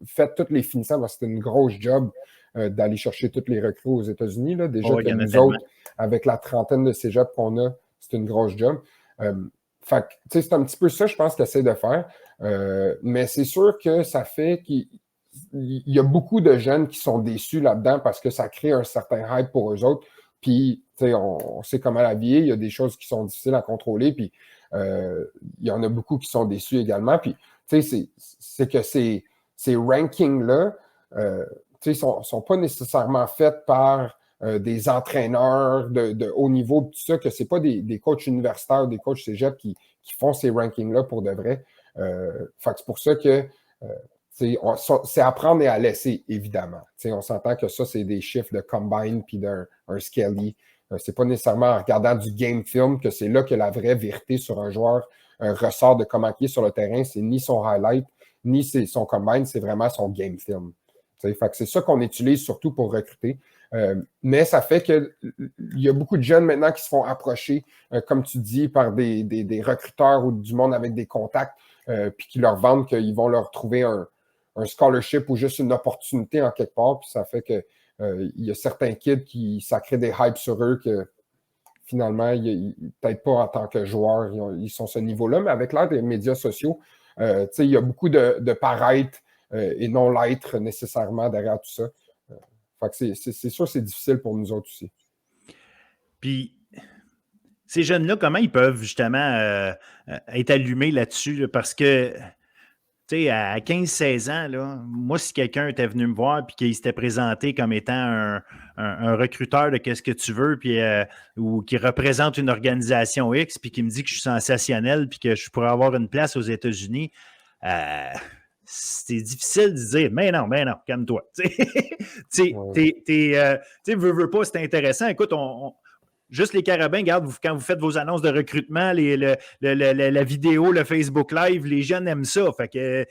E: Faites toutes les finissants, parce que c'est une grosse job d'aller chercher toutes les recrues aux États-Unis. Là. Déjà que nous autres, avec la trentaine de cégep qu'on a, c'est une grosse job. Fait que, c'est un petit peu ça, je pense, qu'ils essaient de faire. Mais c'est sûr que ça fait qu'il y a beaucoup de jeunes qui sont déçus là-dedans parce que ça crée un certain hype pour eux autres. Puis, on sait comment la vie est. Il y a des choses qui sont difficiles à contrôler. Puis, il y en a beaucoup qui sont déçus également. Puis, c'est que ces rankings-là, sont pas nécessairement faits par des entraîneurs de haut niveau, tout ça, que c'est pas des coachs universitaires ou des coachs cégep qui font ces rankings-là pour de vrai. Fait que c'est pour ça que c'est à prendre et à laisser, évidemment. On s'entend que ça, c'est des chiffres de combine puis d'un Skelly. C'est pas nécessairement en regardant du game film que c'est là que la vraie vérité sur un joueur ressort de comment il est sur le terrain. C'est ni son highlight, ni son combine, c'est vraiment son game film. Fait que c'est ça qu'on utilise surtout pour recruter. Mais ça fait qu'il y a beaucoup de jeunes maintenant qui se font approcher, comme tu dis, par des recruteurs ou du monde avec des contacts, puis qui leur vendent qu'ils vont leur trouver un scholarship ou juste une opportunité en quelque part. Puis ça fait que il y a certains kids ça crée des hypes sur eux que finalement, peut-être pas en tant que joueurs, ils sont à ce niveau-là, mais avec l'ère des médias sociaux, il y a beaucoup de paraître et non l'être nécessairement derrière tout ça. Fait que c'est sûr que c'est difficile pour nous autres aussi.
B: Puis, ces jeunes-là, comment ils peuvent justement être allumés là-dessus? Là, parce que, Tu sais, à 15-16 ans, là, moi, si quelqu'un était venu me voir et qu'il s'était présenté comme étant un recruteur de qu'est-ce que tu veux, puis, ou qui représente une organisation X, puis qui me dit que je suis sensationnel, puis que je pourrais avoir une place aux États-Unis, c'est difficile de dire, mais non, calme-toi. Tu sais, veux pas, c'est intéressant. Écoute, juste les carabins, regarde, quand vous faites vos annonces de recrutement, la vidéo, le Facebook Live, les jeunes aiment ça. Fait que, tu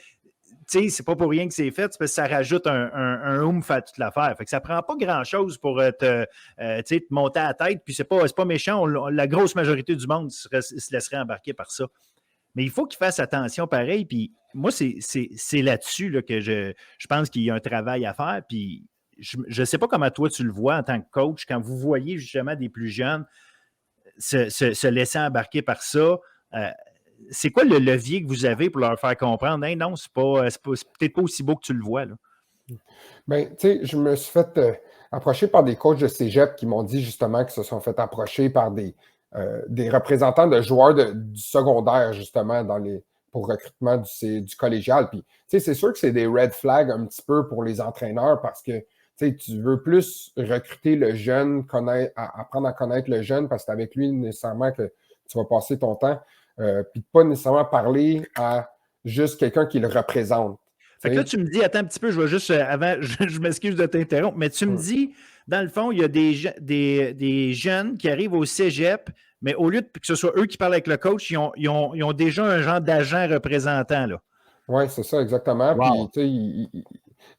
B: sais, c'est pas pour rien que c'est fait, c'est parce que ça rajoute un oomph à toute l'affaire. Fait que ça prend pas grand-chose pour te monter à la tête, puis c'est pas méchant. La grosse majorité du monde se laisserait embarquer par ça. Mais il faut qu'ils fassent attention pareil, puis moi, c'est là-dessus là, que je pense qu'il y a un travail à faire, puis je ne sais pas comment toi tu le vois en tant que coach, quand vous voyez justement des plus jeunes se laisser embarquer par ça. C'est quoi le levier que vous avez pour leur faire comprendre? Hey, non, c'est peut-être pas aussi beau que tu le vois. Là.
E: Bien, tu sais, je me suis fait approcher par des coachs de cégep qui m'ont dit justement qu'ils se sont fait approcher par des représentants de joueurs du secondaire, justement, pour recrutement du collégial. Puis, tu sais, c'est sûr que c'est des red flags un petit peu pour les entraîneurs parce que tu veux plus recruter le jeune, apprendre à connaître le jeune parce que c'est avec lui nécessairement que tu vas passer ton temps, puis pas nécessairement parler à juste quelqu'un qui le représente.
B: Fait que là, tu me dis, attends un petit peu, je vais juste, avant, je m'excuse de t'interrompre, mais tu me dis, dans le fond, il y a des jeunes qui arrivent au cégep, mais au lieu que ce soit eux qui parlent avec le coach, ils ont déjà un genre d'agent représentant, là.
E: Oui, c'est ça, exactement.
B: Wow.
E: Puis, tu sais,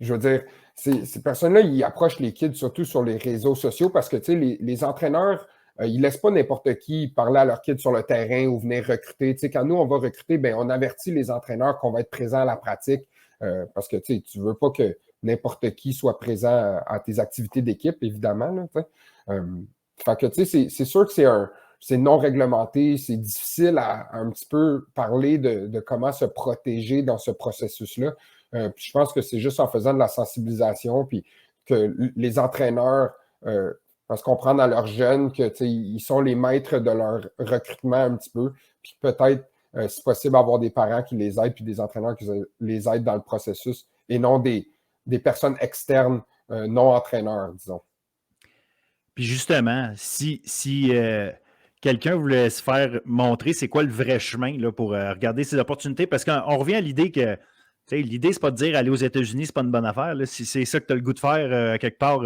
E: je veux dire, ces personnes-là, ils approchent les kids surtout sur les réseaux sociaux parce que, tu sais, les entraîneurs, ils ne laissent pas n'importe qui parler à leurs kids sur le terrain ou venir recruter. Tu sais, quand nous, on va recruter, bien, on avertit les entraîneurs qu'on va être présents à la pratique parce que, tu sais, tu ne veux pas que n'importe qui soit présent à tes activités d'équipe, évidemment. Là, fait que, tu sais, c'est sûr que c'est non réglementé, c'est difficile à un petit peu parler de comment se protéger dans ce processus-là. Puis je pense que c'est juste en faisant de la sensibilisation, puis que les entraîneurs fassent comprendre à leurs jeunes que ils sont les maîtres de leur recrutement un petit peu, puis peut-être, si possible, avoir des parents qui les aident, puis des entraîneurs qui les aident dans le processus, et non des personnes externes non entraîneurs, disons.
B: Puis justement, si quelqu'un voulait se faire montrer c'est quoi le vrai chemin là, pour regarder ses opportunités, parce qu'on revient à l'idée que l'idée, c'est pas de dire aller aux États-Unis, c'est pas une bonne affaire. Là. Si c'est ça que tu as le goût de faire quelque part,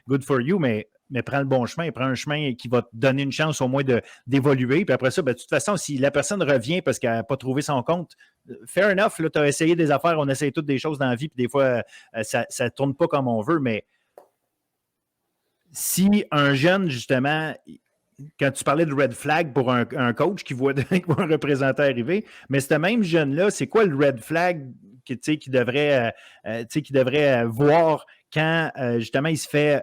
B: good for you, mais prends le bon chemin, prends un chemin qui va te donner une chance au moins d'évoluer. Puis après ça, ben, de toute façon, si la personne revient parce qu'elle n'a pas trouvé son compte, fair enough, tu as essayé des affaires, on essaye toutes des choses dans la vie, puis des fois, ça ne tourne pas comme on veut, mais si un jeune, justement, quand tu parlais de red flag pour un coach qui voit un représentant arriver, mais ce même jeune-là, c'est quoi le red flag qui devrait voir quand justement il se fait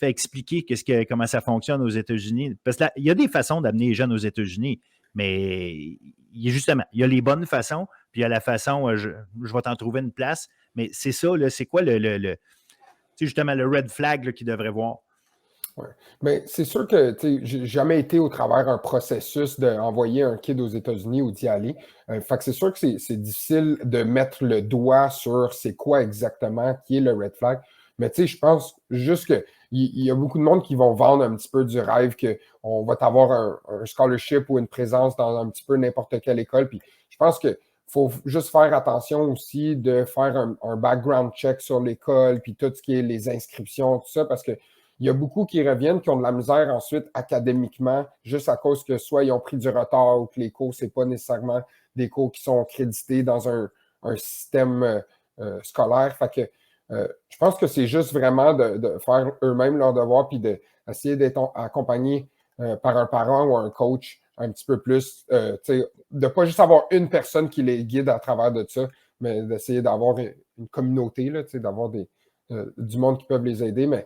B: expliquer comment ça fonctionne aux États-Unis? Parce qu'il y a des façons d'amener les jeunes aux États-Unis, mais justement, il y a les bonnes façons, puis il y a la façon, je vais t'en trouver une place, mais c'est ça, là, c'est quoi justement le red flag qu'il devrait voir?
E: Ouais. Mais c'est sûr que j'ai jamais été au travers un processus d'envoyer un kid aux États-Unis ou d'y aller. Fait que c'est sûr que c'est difficile de mettre le doigt sur c'est quoi exactement qui est le red flag. Mais je pense juste qu'il y a beaucoup de monde qui vont vendre un petit peu du rêve qu'on va avoir un scholarship ou une présence dans un petit peu n'importe quelle école. Puis je pense qu'il faut juste faire attention aussi de faire un background check sur l'école, puis tout ce qui est les inscriptions, tout ça, parce que il y a beaucoup qui reviennent, qui ont de la misère ensuite académiquement, juste à cause que soit ils ont pris du retard ou que les cours, ce n'est pas nécessairement des cours qui sont crédités dans un système scolaire. Fait que je pense que c'est juste vraiment de faire eux-mêmes leur devoir puis d'essayer d'être accompagné par un parent ou un coach un petit peu plus. De ne pas juste avoir une personne qui les guide à travers de ça, mais d'essayer d'avoir une communauté, là, d'avoir du monde qui peuvent les aider. Mais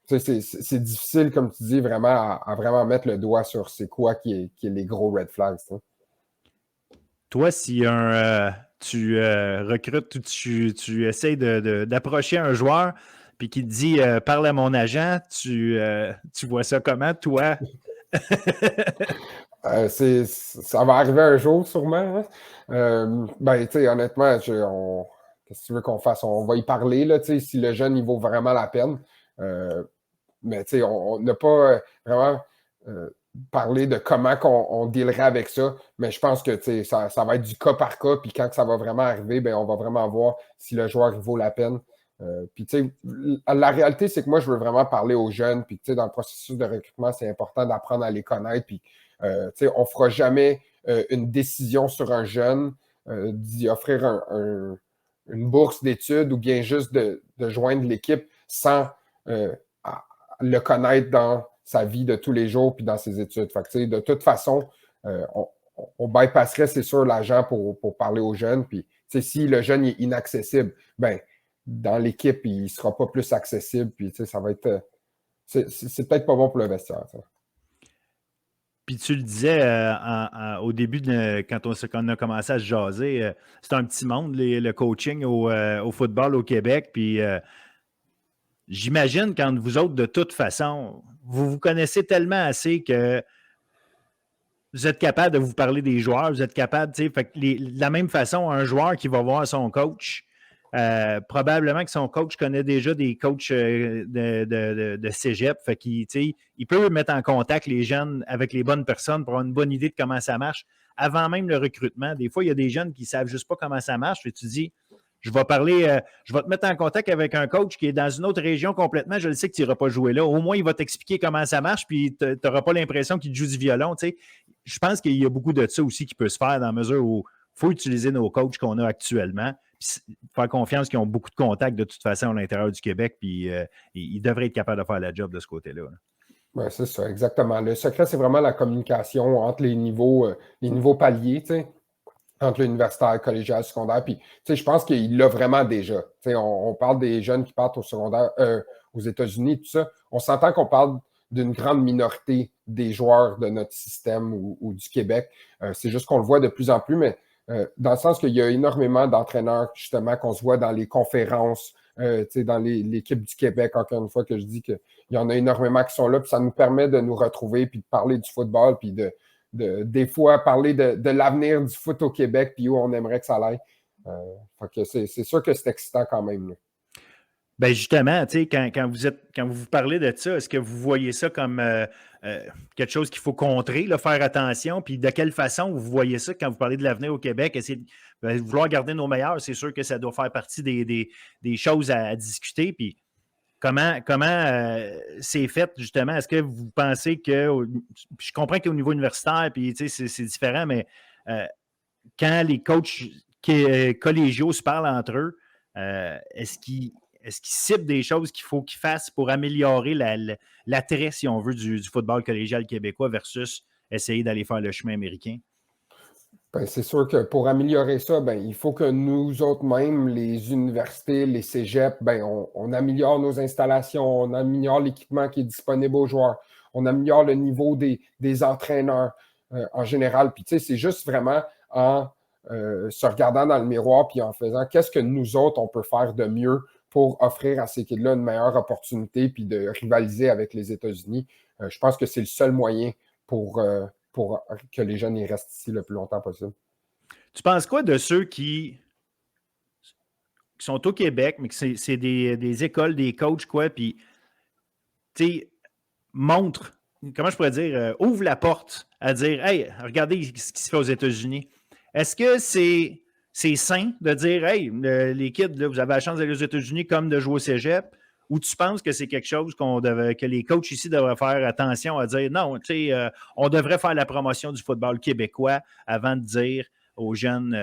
E: c'est difficile, comme tu dis, vraiment à vraiment mettre le doigt sur c'est quoi qui est les gros red flags. T'sais.
B: Toi, si tu recrutes ou tu essaies d'approcher un joueur puis qui te dit parle à mon agent, tu vois ça comment, toi?
E: Ça va arriver un jour, sûrement. Hein. Honnêtement, qu'est-ce que tu veux qu'on fasse? On va y parler, là, si le jeune, il vaut vraiment la peine. Mais on n'a pas vraiment parlé de comment on dealerait avec ça. Mais je pense que ça va être du cas par cas. Puis quand ça va vraiment arriver, ben, on va vraiment voir si le joueur il vaut la peine. Puis la réalité, c'est que moi, je veux vraiment parler aux jeunes. Puis dans le processus de recrutement, c'est important d'apprendre à les connaître. Puis on ne fera jamais une décision sur un jeune, d'y offrir une bourse d'études ou bien juste de joindre l'équipe sans le connaître dans sa vie de tous les jours puis dans ses études. Fait que, de toute façon, on bypasserait, c'est sûr, l'agent pour parler aux jeunes. Puis si le jeune est inaccessible, ben dans l'équipe, il ne sera pas plus accessible. Puis ça va être. C'est peut-être pas bon pour le vestiaire. Ça.
B: Puis tu le disais au début, quand on a commencé à se jaser, c'est un petit monde, le coaching au football au Québec. Puis j'imagine quand vous autres, de toute façon, vous connaissez tellement assez que vous êtes capable de vous parler des joueurs, vous êtes capable, tu sais, de la même façon, un joueur qui va voir son coach, probablement que son coach connaît déjà des coachs de cégep. Fait qu'il, il peut mettre en contact les jeunes avec les bonnes personnes pour avoir une bonne idée de comment ça marche avant même le recrutement. Des fois, il y a des jeunes qui ne savent juste pas comment ça marche. Et tu dis, je vais te mettre en contact avec un coach qui est dans une autre région complètement. Je le sais que tu n'iras pas jouer là. Au moins, il va t'expliquer comment ça marche, puis tu n'auras pas l'impression qu'il joue du violon. Tu sais. Je pense qu'il y a beaucoup de ça aussi qui peut se faire dans la mesure où il faut utiliser nos coachs qu'on a actuellement, puis faire confiance qu'ils ont beaucoup de contacts de toute façon à l'intérieur du Québec, puis ils devraient être capables de faire la job de ce côté-là.
E: Oui, c'est ça, exactement. Le secret, c'est vraiment la communication entre les niveaux paliers, tu sais, entre l'universitaire, collégial, secondaire. Puis, je pense qu'il l'a vraiment déjà. On parle des jeunes qui partent au secondaire, aux États-Unis, tout ça. On s'entend qu'on parle d'une grande minorité des joueurs de notre système ou du Québec. C'est juste qu'on le voit de plus en plus, mais dans le sens qu'il y a énormément d'entraîneurs, justement, qu'on se voit dans les conférences, dans l'équipe du Québec, encore une fois, que je dis qu'il y en a énormément qui sont là, puis ça nous permet de nous retrouver, puis de parler du football, puis des fois parler de l'avenir du foot au Québec, puis où on aimerait que ça aille. C'est sûr que c'est excitant quand même. Là.
B: Bien, justement, quand vous parlez de ça, est-ce que vous voyez ça comme quelque chose qu'il faut contrer, là, faire attention? Puis de quelle façon vous voyez ça quand vous parlez de l'avenir au Québec? Essayer de vouloir garder nos meilleurs, c'est sûr que ça doit faire partie des choses à discuter. Puis comment c'est fait, justement? Est-ce que vous pensez que... Je comprends qu'au niveau universitaire, puis c'est différent, mais quand les coachs collégiaux se parlent entre eux, est-ce qu'ils ciblent des choses qu'il faut qu'ils fassent pour améliorer l'attrait, si on veut, du football collégial québécois versus essayer d'aller faire le chemin américain?
E: Ben, c'est sûr que pour améliorer ça, il faut que nous autres mêmes, les universités, les cégeps, on améliore nos installations, on améliore l'équipement qui est disponible aux joueurs, on améliore le niveau des entraîneurs en général. Puis c'est juste vraiment en se regardant dans le miroir puis en faisant qu'est-ce que nous autres, on peut faire de mieux pour offrir à ces kids-là une meilleure opportunité puis de rivaliser avec les États-Unis. Je pense que c'est le seul moyen pour que les jeunes y restent ici le plus longtemps possible.
B: Tu penses quoi de ceux qui sont au Québec, mais que c'est des écoles, des coachs, quoi, puis montrent, comment je pourrais dire, ouvre la porte à dire, hey, regardez ce qui se fait aux États-Unis. Est-ce que c'est sain de dire, hey, les kids, là, vous avez la chance d'aller aux États-Unis comme de jouer au cégep, ou tu penses que c'est quelque chose que les coachs ici devraient faire attention à dire, non, on devrait faire la promotion du football québécois avant de dire aux jeunes,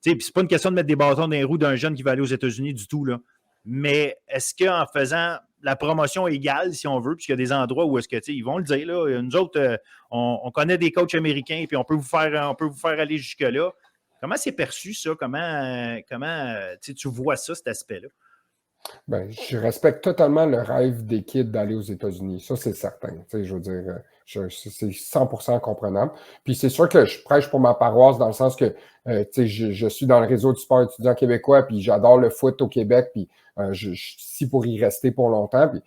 B: puis c'est pas une question de mettre des bâtons dans les roues d'un jeune qui va aller aux États-Unis du tout, là. Mais est-ce qu'en faisant la promotion égale, si on veut, puisqu'il y a des endroits où est-ce que, ils vont le dire, là, nous autres, on connaît des coachs américains, puis on peut vous faire aller jusque-là. Comment c'est perçu, ça? Comment tu vois ça, cet aspect-là?
E: Je respecte totalement le rêve des kids d'aller aux États-Unis. Ça, c'est certain. Je veux dire, c'est 100% comprenable. Puis c'est sûr que je prêche pour ma paroisse dans le sens que je suis dans le réseau du sport étudiant québécois, puis j'adore le foot au Québec, puis je suis ici pour y rester pour longtemps. Puis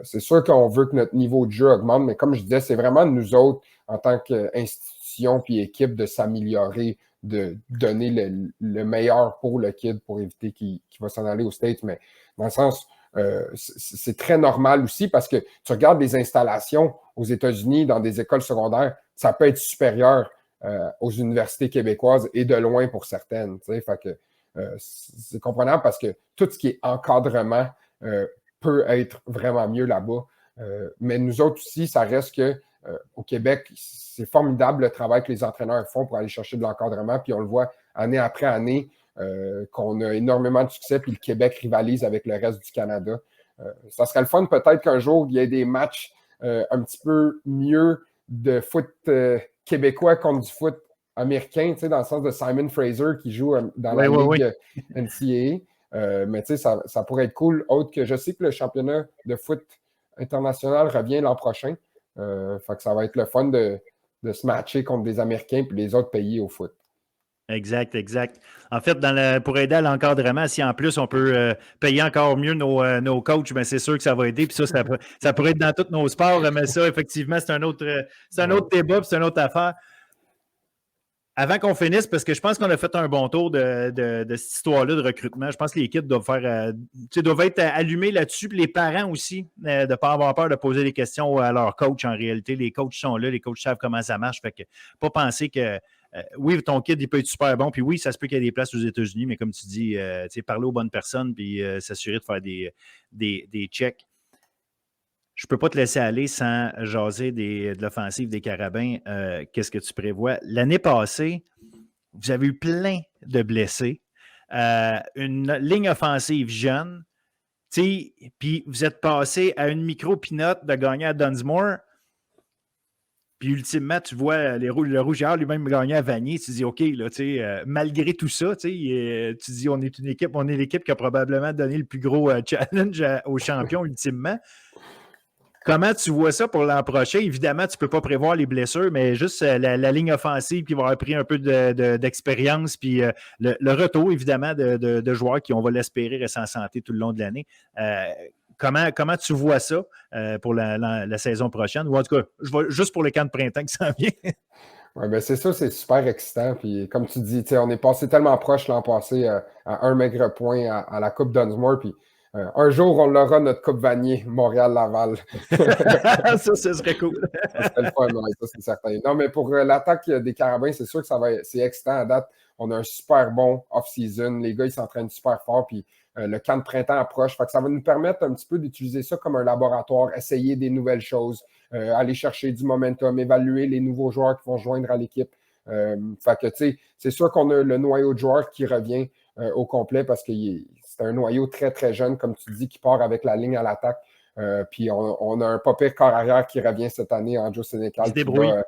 E: C'est sûr qu'on veut que notre niveau de jeu augmente, mais comme je disais, c'est vraiment nous autres, en tant qu'institution puis équipe, de s'améliorer, de donner le meilleur pour le kid pour éviter qu'il va s'en aller aux States. Mais dans le sens, c'est très normal aussi parce que tu regardes les installations aux États-Unis dans des écoles secondaires, ça peut être supérieur aux universités québécoises et de loin pour certaines. Fait que c'est comprenable parce que tout ce qui est encadrement peut être vraiment mieux là-bas. Mais nous autres aussi, ça reste que au Québec, c'est formidable le travail que les entraîneurs font pour aller chercher de l'encadrement, puis on le voit année après année qu'on a énormément de succès, puis le Québec rivalise avec le reste du Canada. Ça serait le fun peut-être qu'un jour, il y ait des matchs un petit peu mieux de foot québécois contre du foot américain, dans le sens de Simon Fraser qui joue dans la Ligue NCAA. Mais ça pourrait être cool, autre que je sais que le championnat de foot international revient l'an prochain. Fait que ça va être le fun de se matcher contre des Américains et les autres pays au foot.
B: Exact. En fait, pour aider à l'encadrement, si en plus on peut payer encore mieux nos coachs, ben c'est sûr que ça va aider. Puis ça pourrait être dans tous nos sports, mais ça, effectivement, c'est un autre débat, c'est une autre affaire. Avant qu'on finisse, parce que je pense qu'on a fait un bon tour de cette histoire-là de recrutement, je pense que les équipes doivent être allumées là-dessus, puis les parents aussi, de ne pas avoir peur de poser des questions à leurs coachs en réalité. Les coachs sont là, les coachs savent comment ça marche, fait que pas penser que oui, ton kid, il peut être super bon, puis oui, ça se peut qu'il y ait des places aux États-Unis, mais comme tu dis, parler aux bonnes personnes, puis s'assurer de faire des checks. Je ne peux pas te laisser aller sans jaser de l'offensive des Carabins. Qu'est-ce que tu prévois? L'année passée, vous avez eu plein de blessés. Une ligne offensive jeune. Puis vous êtes passé à une micro-pinote de gagner à Dunsmore. Puis ultimement, tu vois le Rougeard lui-même gagner à Vanier. Tu dis, OK, là, malgré tout ça, tu dis, on est l'équipe qui a probablement donné le plus gros challenge aux champions ultimement. Comment tu vois ça pour l'an prochain? Évidemment, tu ne peux pas prévoir les blessures, mais juste la ligne offensive qui va avoir pris un peu d'expérience, puis le retour, évidemment, de joueurs qui, on va l'espérer, restent en santé tout le long de l'année. Comment tu vois ça pour la saison prochaine? Ou en tout cas, juste pour le camp de printemps qui s'en vient.
E: Oui, bien c'est ça, c'est super excitant. Puis comme tu dis, on est passé tellement proche l'an passé à un maigre point à la Coupe Dunsmore, puis un jour, on l'aura, notre Coupe Vanier, Montréal-Laval.
B: Ça, ce serait cool.
E: Ça serait le fun, oui, ça, c'est certain. Non, mais pour l'attaque des Carabins, c'est sûr que c'est excitant à date. On a un super bon off-season. Les gars, ils s'entraînent super fort, puis le camp de printemps approche. Fait que ça va nous permettre un petit peu d'utiliser ça comme un laboratoire, essayer des nouvelles choses, aller chercher du momentum, évaluer les nouveaux joueurs qui vont joindre à l'équipe. Fait que, tu sais, c'est sûr qu'on a le noyau de joueurs qui revient au complet parce que c'est un noyau très, très jeune, comme tu dis, qui part avec la ligne à l'attaque. Puis on a un pas pire corps arrière qui revient cette année en Joe Sénécal. Qui va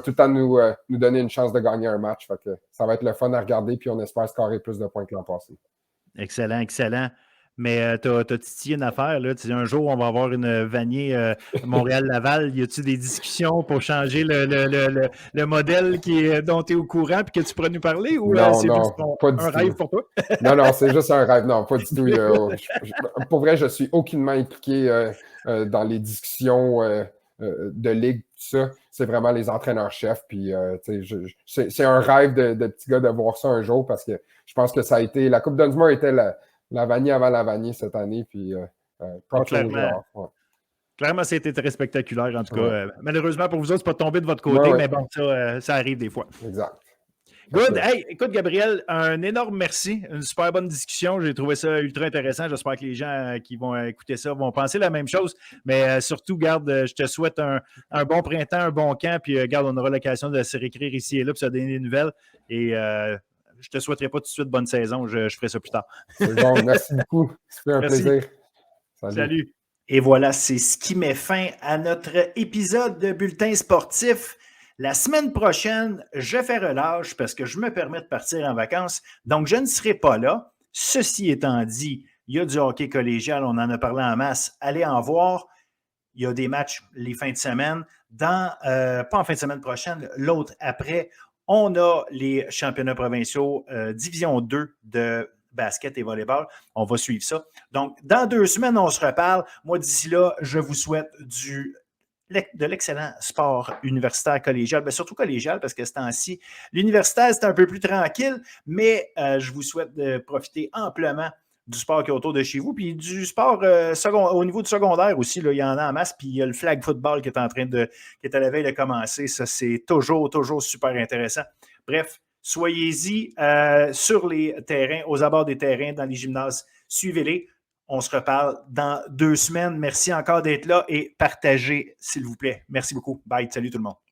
E: tout le temps nous donner une chance de gagner un match. Fait que ça va être le fun à regarder, puis on espère scorer plus de points que l'an passé.
B: Excellent. Mais tu as titillé une affaire, là. Tu dis, un jour, on va avoir une Vanier Montréal-Laval. Y a-t-il des discussions pour changer le modèle dont tu es au courant et que tu pourrais nous parler? Ou c'est juste un rêve pour toi?
E: Non, c'est juste un rêve. Non, pas du tout. Pour vrai, je suis aucunement impliqué dans les discussions de ligue, tout ça. C'est vraiment les entraîneurs-chefs. Puis, c'est un rêve de petit gars de voir ça un jour parce que je pense que ça a été... La Coupe Dunsmore était la Vanier avant la Vanier cette année, puis
B: clairement, c'était très spectaculaire, en tout cas. Malheureusement, pour vous autres, c'est pas tombé de votre côté, mais bon, ça arrive des fois.
E: Exact.
B: Good. Hey, écoute, Gabriel, un énorme merci. Une super bonne discussion. J'ai trouvé ça ultra intéressant. J'espère que les gens qui vont écouter ça vont penser la même chose. Mais surtout, garde, je te souhaite un bon printemps, un bon camp, puis garde, on aura l'occasion de se réécrire ici et là, puis se donner des nouvelles. Et je ne te souhaiterai pas tout de suite bonne saison. Je ferai ça plus tard.
E: C'est bon, merci beaucoup. C'était un plaisir.
B: Salut.
A: Et voilà, c'est ce qui met fin à notre épisode de Bulletin sportif. La semaine prochaine, je fais relâche parce que je me permets de partir en vacances. Donc, je ne serai pas là. Ceci étant dit, il y a du hockey collégial. On en a parlé en masse. Allez en voir. Il y a des matchs les fins de semaine. Pas en fin de semaine prochaine, l'autre après. On a les championnats provinciaux Division 2 de
B: basket et volleyball. On va suivre ça. Donc, dans 2 semaines, on se reparle. Moi, d'ici là, je vous souhaite de l'excellent sport universitaire collégial, bien, surtout collégial, parce que ce temps-ci, l'universitaire, c'est un peu plus tranquille, mais je vous souhaite de profiter amplement du sport qui est autour de chez vous, puis du sport au niveau du secondaire aussi, là, il y en a en masse, puis il y a le flag football qui est qui est à la veille de commencer. Ça, c'est toujours super intéressant. Bref, soyez-y sur les terrains, aux abords des terrains, dans les gymnases. Suivez-les. On se reparle dans 2 semaines. Merci encore d'être là et partagez, s'il vous plaît. Merci beaucoup. Bye. Salut tout le monde.